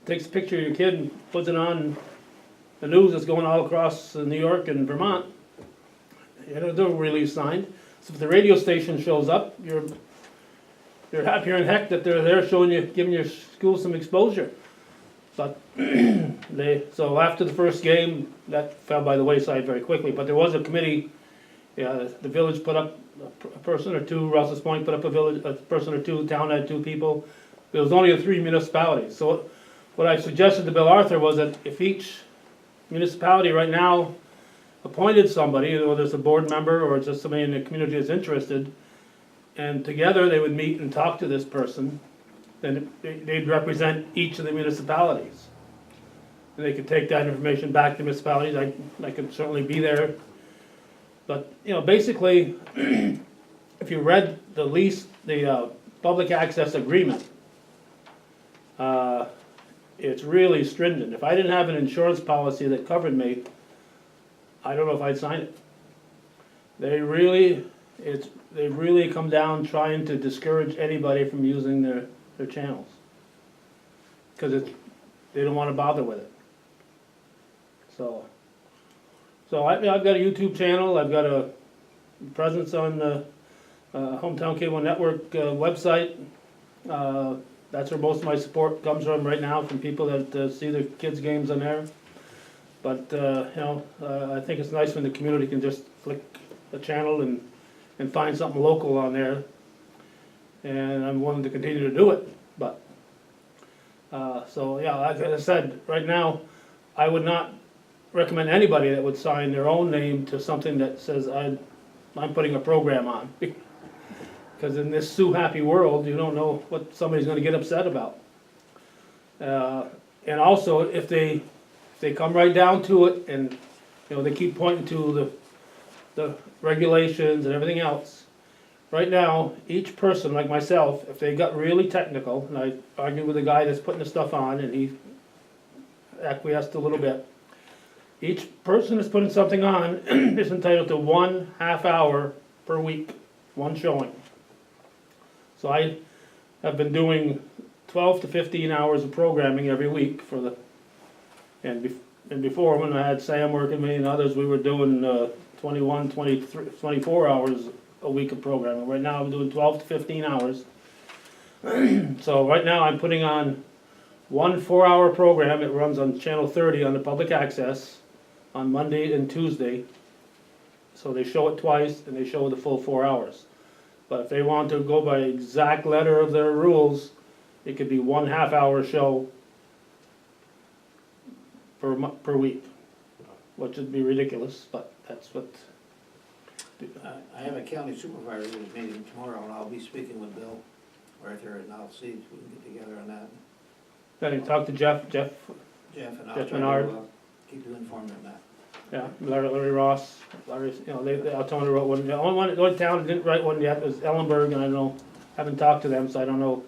takes a picture of your kid and puts it on the news that's going all across New York and Vermont, you had to do a release signed. So if the radio station shows up, you're happier than heck that they're there showing you, giving your school some exposure. But so after the first game, that fell by the wayside very quickly, but there was a committee, the village put up a person or two, Rouse's Point put up a person or two, town had 2 people. There was only 3 municipalities. So what I suggested to Bill Arthur was that if each municipality right now appointed somebody, whether it's a board member or it's just somebody in the community that's interested, and together they would meet and talk to this person, then they'd represent each of the municipalities. And they could take that information back to municipalities. I could certainly be there. But, you know, basically, if you read the public access agreement, it's really stringent. If I didn't have an insurance policy that covered me, I don't know if I'd sign it. they really come down trying to discourage anybody from using their channels. Cause they don't wanna bother with it. So I've got a YouTube channel, I've got a presence on the Hometown Cable Network website. That's where most of my support comes from right now, from people that see their kids' games on there. But, I think it's nice when the community can just flick a channel and find something local on there. And I'm willing to continue to do it, but, like I said, right now, I would not recommend anybody that would sign their own name to something that says I'm putting a program on. Because in this Sue Happy world, you don't know what somebody's gonna get upset about. And also, if they come right down to it and, they keep pointing to the regulations and everything else. Right now, each person, like myself, if they got really technical, and I argued with the guy that's putting the stuff on, and he acquiesced a little bit. Each person that's putting something on is entitled to 1 half hour per week, one showing. So I have been doing 12 to 15 hours of programming every week and before, when I had Sam working with me and others, we were doing 21, 23, 24 hours a week of programming. Right now I'm doing 12 to 15 hours. So right now I'm putting on 1 4-hour program. It runs on channel 30 on the public access on Monday and Tuesday. So they show it twice and they show the full 4 hours. But if they want to go by exact letter of their rules, it could be 1 half hour show per week, which would be ridiculous, but that's what. I have a county supervisor's meeting tomorrow, and I'll be speaking with Bill Arthur, and I'll see if we can get together on that. Then you talk to Jeff, And I'll Jeff try Menard. to keep you informed on that. yeah, Larry Ross, Altona wrote one, the only town that didn't write one yet was Ellenburg, and I don't know, haven't talked to them, so I don't know.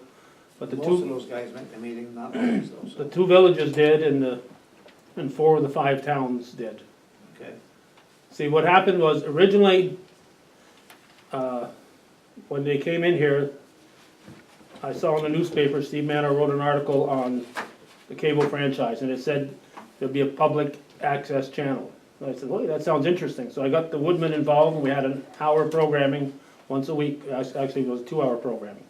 But the Most of two, those guys make the meeting, not always though, the so, 2 villages did, and 4 of the 5 towns did. okay. See, what happened was originally, when they came in here, I saw in the newspaper, Steve Manor wrote an article on the cable franchise, and it said there'd be a public access channel. And I said, well, that sounds interesting. So I got the Woodman involved, and we had an hour programming once a week. Actually, it was 2-hour programming.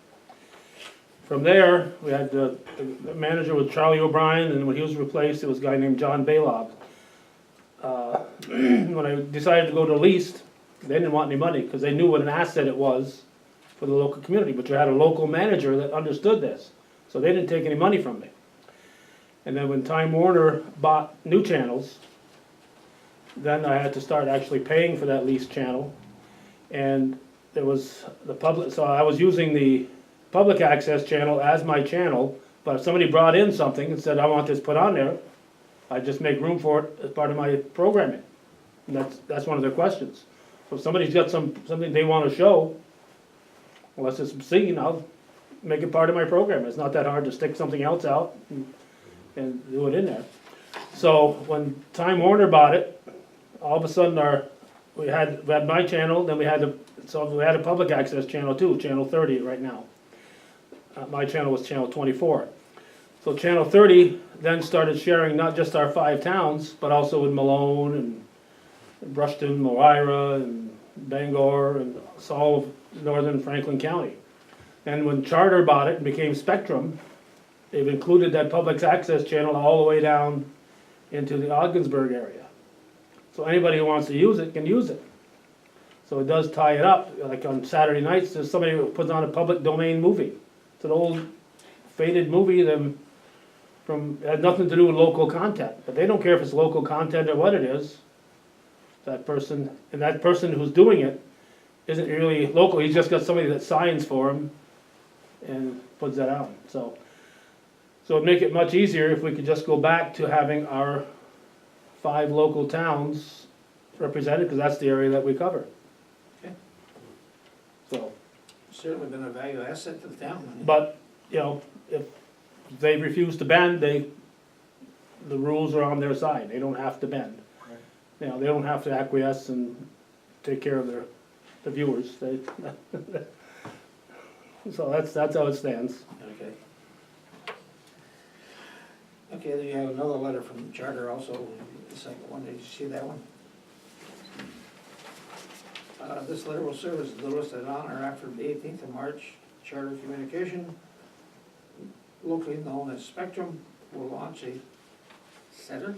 From there, we had the manager was Charlie O'Brien, and when he was replaced, it was a guy named John Bailob. When I decided to go to leased, they didn't want any money because they knew what an asset it was for the local community. But you had a local manager that understood this, so they didn't take any money from me. And then when Time Warner bought new channels, then I had to start actually paying for that leased channel. And there was the public, so I was using the public access channel as my channel, but if somebody brought in something and said, I want this put on there, I'd just make room for it as part of my programming. And that's one of their questions. So if somebody's got something they want to show, unless it's obscene, I'll make it part of my program. It's not that hard to stick something else out and do it in there. So when Time Warner bought it, all of a sudden we had my channel, then we had a public access channel too, channel 30 right now. My channel was channel 24. So channel 30 then started sharing not just our 5 towns, but also with Malone and Brushton, Moira, and Bangor, and all of northern Franklin County. And when Charter bought it and became Spectrum, they've included that public access channel all the way down into the Ogdensburg area. So anybody who wants to use it can use it. So it does tie it up. Like on Saturday nights, there's somebody who puts on a public domain movie. It's an old faded movie it had nothing to do with local content, but they don't care if it's local content or what it is. That person who's doing it isn't really local, he's just got somebody that signs for him and puts that out. So it'd make it much easier if we could just go back to having our 5 local towns represented, because that's the area that we cover. Okay. So, Certainly been a value asset to the town. but, if they refuse to bend, the rules are on their side, they don't have to bend. They don't have to acquiesce and take care of the viewers. So that's how it stands. Okay. Okay, then you have another letter from the Charter also, the second one, did you see that one? This letter will serve as notice that on or after the 18th of March, Charter Communication, locally known as Spectrum, will launch a Cedar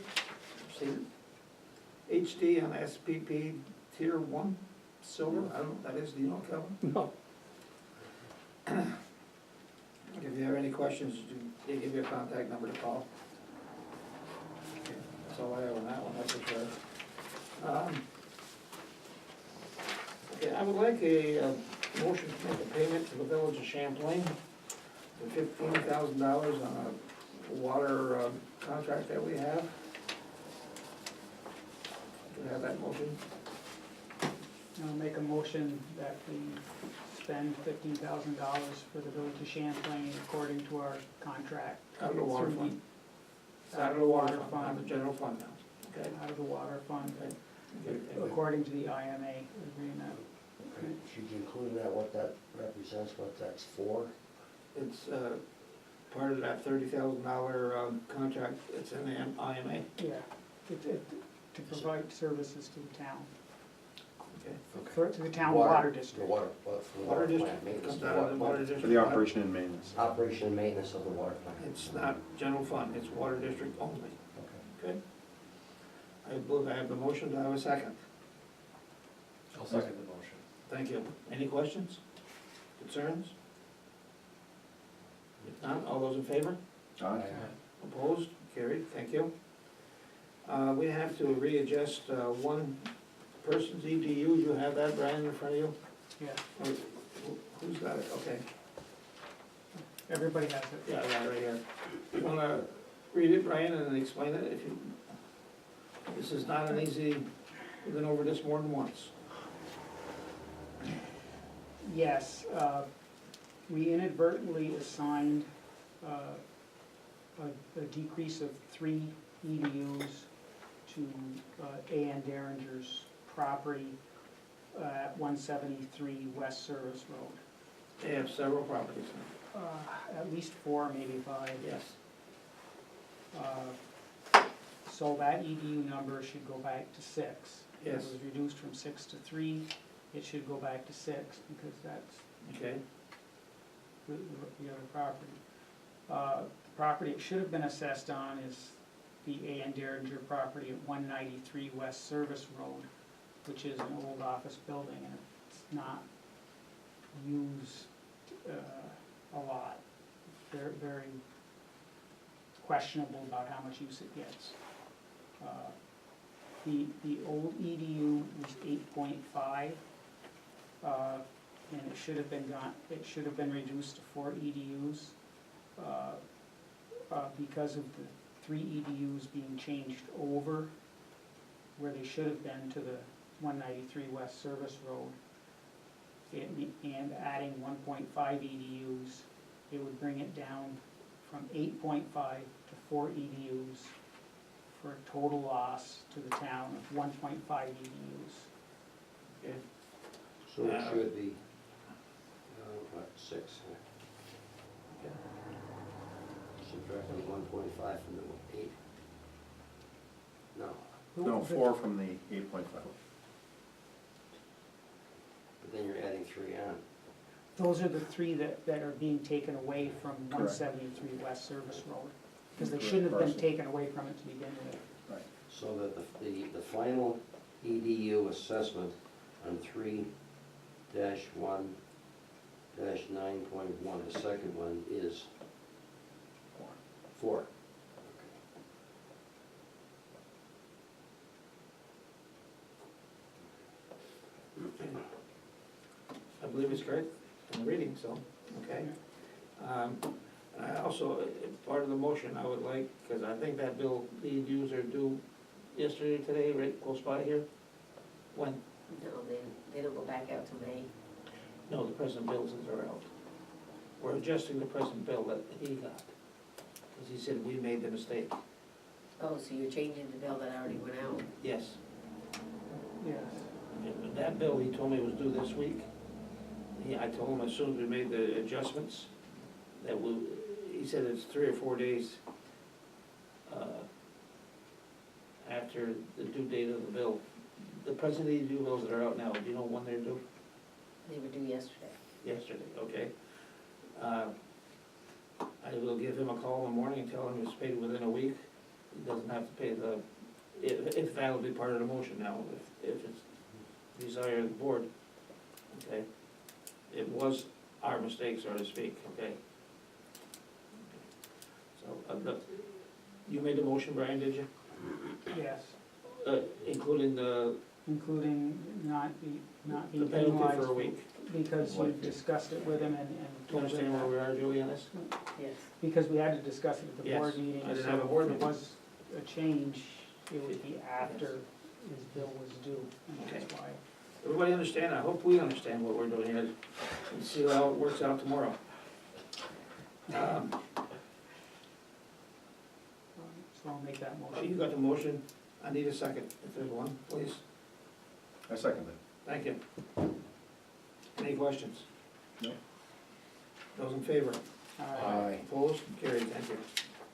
HD on SPP Tier 1 Silver, I don't know what that is, do you know, Kelvin? No. If you have any questions, they give you a contact number to call. Okay, that's all I have on that one, that's for sure. Okay, I would like a motion to make a payment to the village of Champlain for $15,000 on a water contract that we have. Do we have that motion? I'll make a motion that we spend $15,000 for the village of Champlain according to our contract. Out of the water Through fund. the- Out of the water Out of fund, the general fund now, okay? out of the water fund, Okay. Good, thank you. according to the IMA agreement. Should you include in that what that represents, what that's for? It's part of that $30,000 contract, it's in the IMA, Yeah, to provide services to the town, okay? to the town Water- water The district. water, for the Water water district, plant, maintenance, comes out of the water district. For the operation and maintenance. operation and maintenance of the water plant. It's not general fund, it's water district only, Okay. okay? I believe I have the motion, do I have a second? I'll second the motion. Thank you. Any questions? Concerns? If not, all those in favor? Aye. Opposed? Carried, thank you. We have to readjust one person's EDU, you have that, Brian, in front of you? Yeah, Or who's got it? Okay, everybody has it. yeah, I got it right here. You wanna read it, Brian, and then explain it if you, this is not an easy, we've been over this more than once. Yes, we inadvertently assigned a decrease of 3 EDUs to A.N. Derringer's property at 173 West Service Road. They have several properties now. At least 4, maybe 5. Yes. So that EDU number should go back to 6. It Yes. was reduced from 6 to 3, it should go back to 6, because that's Okay, the other property. The property it should have been assessed on is the A.N. Derringer property at 193 West Service Road, which is an old office building, and it's not used a lot. Very questionable about how much use it gets. The old EDU was 8.5, and it should have been reduced to 4 EDUs. Because of the 3 EDUs being changed over where they should have been to the 193 West Service Road, and adding 1.5 EDUs, it would bring it down from 8.5 to 4 EDUs for a total loss to the town of 1.5 EDUs. okay. So it should be, what, 6? Okay. Subtracting 1.5 from the 8? No, No, 4 from the 8.5. but then you're adding 3 on. Those are the 3 that are being taken away from Correct. 173 West Service Road, because they Correct shouldn't have been parcel. taken away from it to begin with. Right. So that the final EDU assessment on 3-1-9.1, the second one is 4. I believe it's correct in the reading, so, okay. And I also, part of the motion, I would like, because I think that bill, the dues are due yesterday, today, right close by here. When? No, they don't go back out to May. No, the present bills are out. We're adjusting the present bill that he got, because he said we made the mistake. Oh, so you're changing the bill that already went out? Yes. Yes. that bill, he told me was due this week. I told him as soon as we made the adjustments, that he said it's 3 or 4 days after the due date of the bill. The present of these due bills that are out now, do you know when they're due? They were due yesterday. Yesterday, okay. I will give him a call in the morning and tell him it's paid within a week. He doesn't have to pay if that'll be part of the motion now, if it's desire of the board, okay? It was our mistake, so to speak, okay? So, you made the motion, Brian, did you? Yes, Including including not being the penalty for a penalized week. because you discussed it with him and Do you told him understand where that. we are, Julie, on this? Yes. Because we had to discuss it at the Yes, board meeting, I didn't so have a board if meeting. it was a change, it would be after his bill was due, and that's why. Everybody understand? I hope we understand what we're doing here, and see how it works out tomorrow. So I'll make that You motion. got the motion, I need a second, if there's one, please. I second it. Thank you. Any questions? No. Those in favor? Aye. Opposed? Carried, thank you.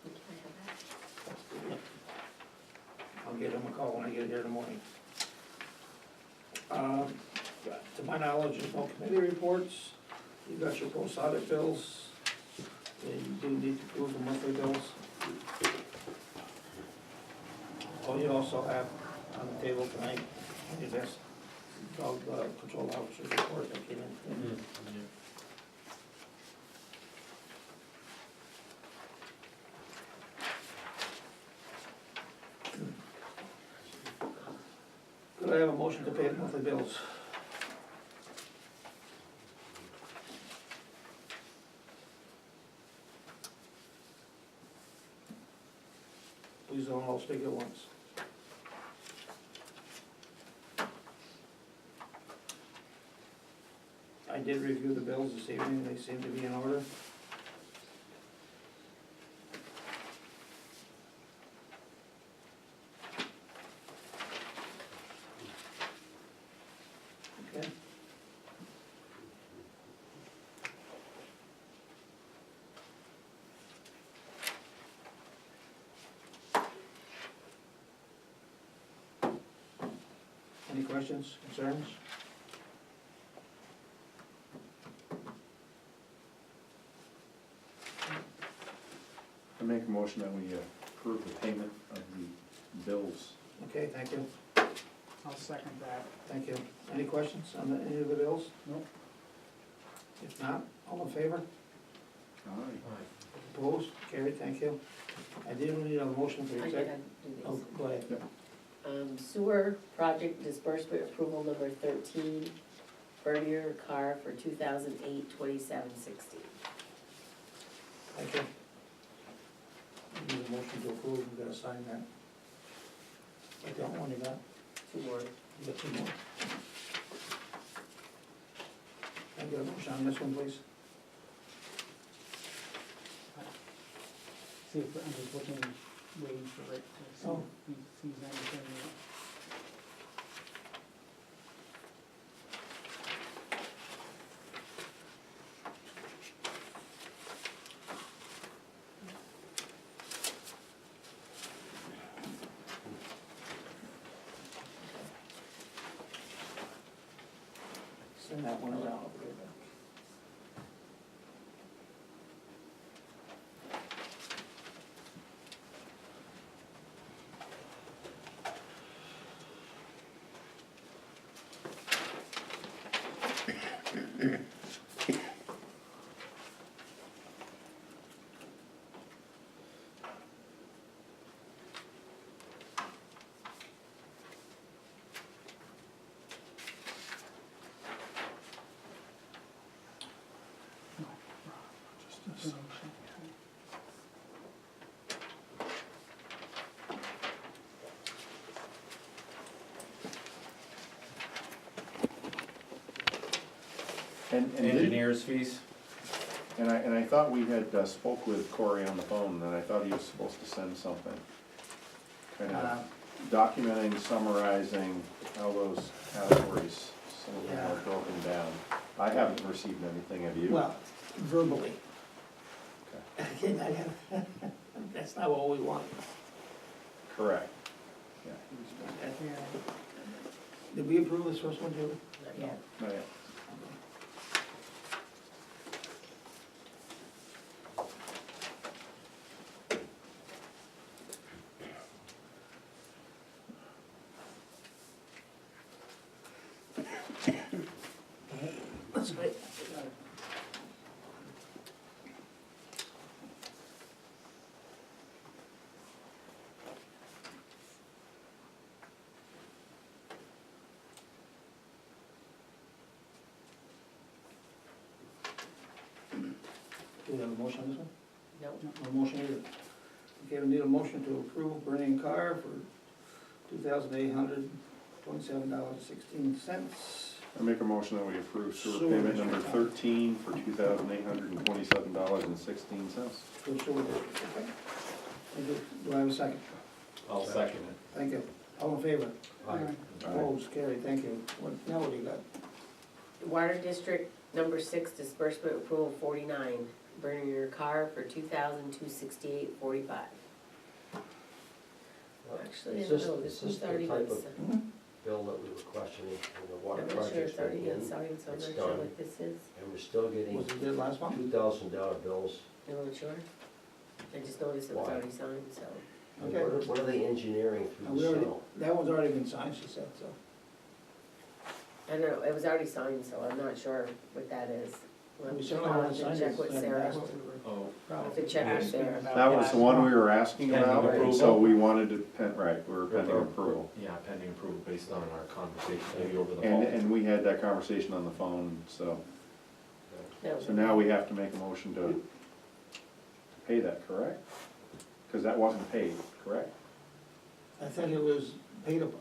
Can I have that? I'll give him a call when I get here in the morning. To my knowledge, there's no committee reports. You got your post audit bills. And you do need to approve the monthly bills. Oh, you also have on the table tonight, on your desk, dog control officer's report that came in. Could I have a motion to pay the monthly bills? Please don't all speak at once. I did review the bills this evening, they seem to be in order. Okay. Any questions, concerns? I make a motion that we approve the payment of the bills. Okay, thank you, I'll second that. thank you. Any questions on any of the bills? No. If not, all in favor? Aye. Opposed? Carried, thank you. I did need a motion for I exec. gotta do Oh, these. go ahead. Sewer project disbursement approval number 13, Bernier car for 2008, 2760. Thank you. I need a motion to approve, we gotta sign that. I got one, you got? 2 more. You got 2 more. Can I get a motion on this one, please? See if, I'm just looking, waiting for Rick to see Oh. if he sees anything. Send that one around over there. And Engineers fees? And I thought we had spoke with Corey on the phone, and I thought he was supposed to send something. Kind of, documenting, summarizing how those categories, some of them are broken down. I haven't received anything, have you? Well, verbally. Again, I have, that's not what we want. Correct. Yeah. Did we approve this first one, Julie? Not yet. Not yet. That's great. Do we have a motion on this one? Nope. No motion either. Okay, we need a motion to approve Bernie and Carr for $2,827.16. I make a motion that we approve sewer Sewer payment number district. 13 for $2,827.16. For sewer district, okay? Thank you. Do I have a second? I'll second it. Thank you. All in favor? Aye. Opposed, carried, thank you. What, now what do you got? Water District number 6, disbursement approval 49, Bernier Carr for $2,268.45. Actually, I Is don't this, know, is this this one's the already type been of signed. bill that we were questioning in the water I'm not sure project's it's already been been in? signed, so I'm It's not sure done. what this is. And we're still getting Was it did last month? $2,000 bills. You're not sure? I just noticed it was Why? already signed, so. And Okay. what are they engineering And through we the already, snow? that one's already been signed, she said, so. I don't know, it was already signed, so I'm not sure what that is. We'll We certainly have haven't to signed check it. with Sarah. Oh, I'll have to check with Asking Sarah. about That was the one we were asking Pending about, and approval. so we wanted to, right, we were pending approval. Yeah, pending approval based on our conversation maybe over the And, fall. and we had that conversation on the phone, so, No, so now we have to make a motion to pay that, correct? Because that wasn't paid, correct? I think it was paid up,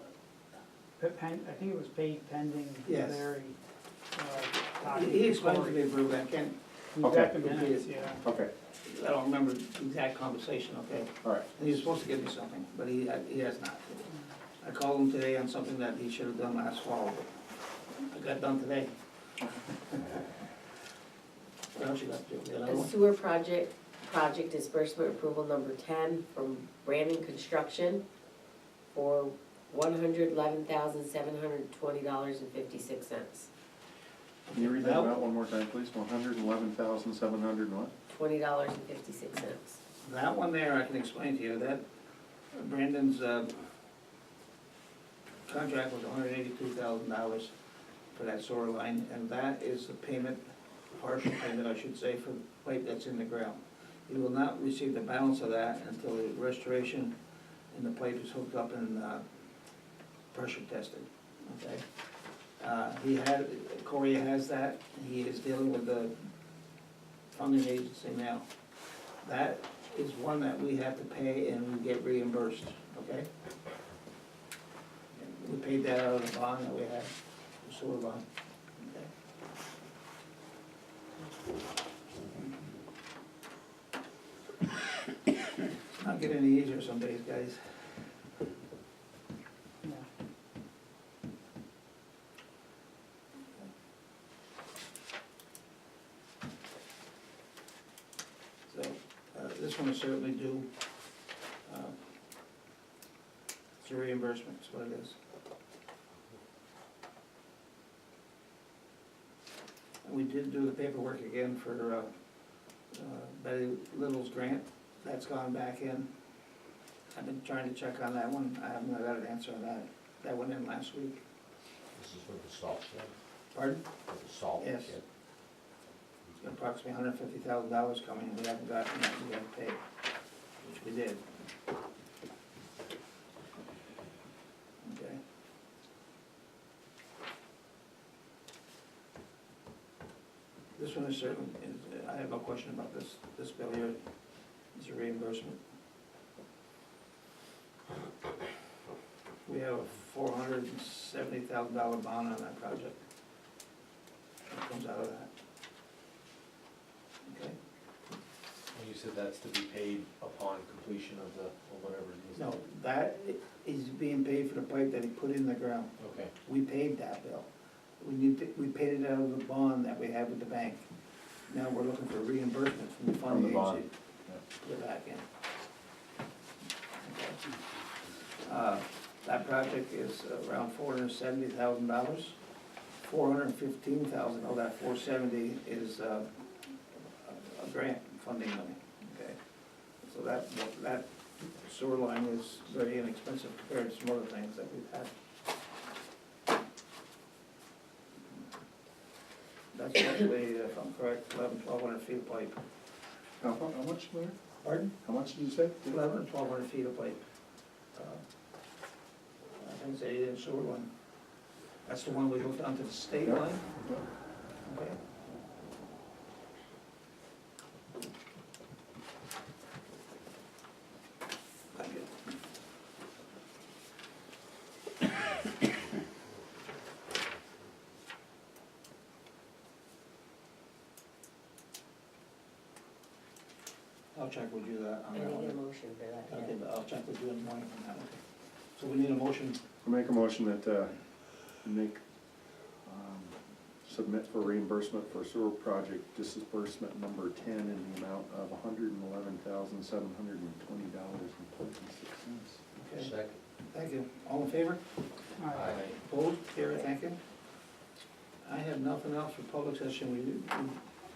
I think it was paid pending Yes. Larry. he explained to me, Bruce, I can't, We've got Okay. the minutes, yeah. Okay, I don't remember the exact conversation, okay? all right. And he was supposed to give me something, but he has not. I called him today on something that he should have done last fall, but I got done today. What else you got, Joe? You got another The one? sewer project disbursement approval number 10 from Brandon Construction for $111,720.56. Can you read that out one more time, please? 111,700 what? $20.56. That one there, I can explain to you, that Brandon's, contract was $182,000 for that sewer line, and that is the payment, partial payment, I should say, for the pipe that's in the ground. He will not receive the balance of that until the restoration and the pipe is hooked up and, pressure tested, okay? Corey has that, he is dealing with the funding agency now. That is one that we have to pay and we get reimbursed, okay? We paid that out of the bond that we had, the sewer bond, okay? It's not getting any easier some days, guys. Yeah. So, this one is certainly due. It's a reimbursement, is what it is. And we did do the paperwork again for Betty Little's grant. That's gone back in. I've been trying to check on that one. I haven't got an answer on that. That went in last week. This is with the salt shed, Pardon? with the salt Yes. shed. It's got approximately $150,000 coming, we haven't gotten that, we haven't paid, which we did. Okay. This one is certain, I have no question about this bill here, it's a reimbursement. We have a $470,000 bond on that project. That comes out of that. Okay, When you said that's to be paid upon completion of the, or whatever it is. No, that is being paid for the pipe that he put in the ground. Okay, We paid that bill. We paid it out of the bond that we have with the bank. Now we're looking for reimbursement from the From funding the bond, agency. Put it back in. That project is around $470,000. $415,000 of that $470 is a grant funding money, okay? So that sewer line is very inexpensive compared to some other things that we've had. That's roughly, if I'm correct, 1,200 feet of pipe. How much, Larry? Pardon? How much did you say? 1,200 feet of pipe. I think it's 8-inch sewer line. That's the one we hooked onto the state Yeah. line, okay? Thank you. I'll check with you that I on that need a one. motion for that, Okay, yeah. but I'll check with you in the morning on that one. So we need a motion, I'll make a motion that, submit for reimbursement for sewer project disbursement number 10 in the amount of $111,720.26. okay? Second. Thank you. All in favor? All right. Opposed? Carried, thank you. I have nothing else for public session.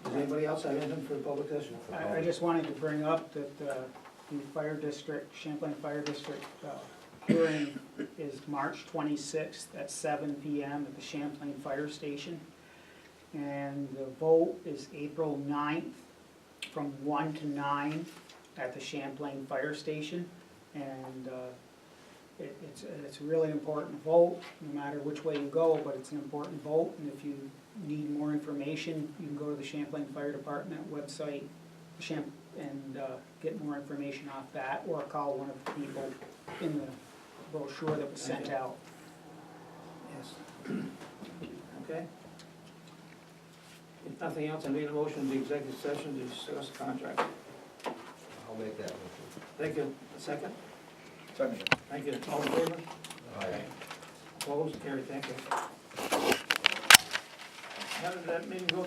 Does anybody else have anything for the public session? I just wanted to bring up that the fire district, Champlain Fire District, hearing is March 26th at 7 PM at the Champlain Fire Station. And the vote is April 9th from 1 to 9 at the Champlain Fire Station. And it's a really important vote, no matter which way you go, but it's an important vote. And if you need more information, you can go to the Champlain Fire Department website and get more information off that, or call one of the people in the brochure that was sent out. Yes. Okay. If nothing else, I need a motion in the executive session to discuss the contract. I'll make that motion. Thank you. A second? Second. Thank you. All in favor? Aye. Opposed? Carried, thank you. How did that meeting go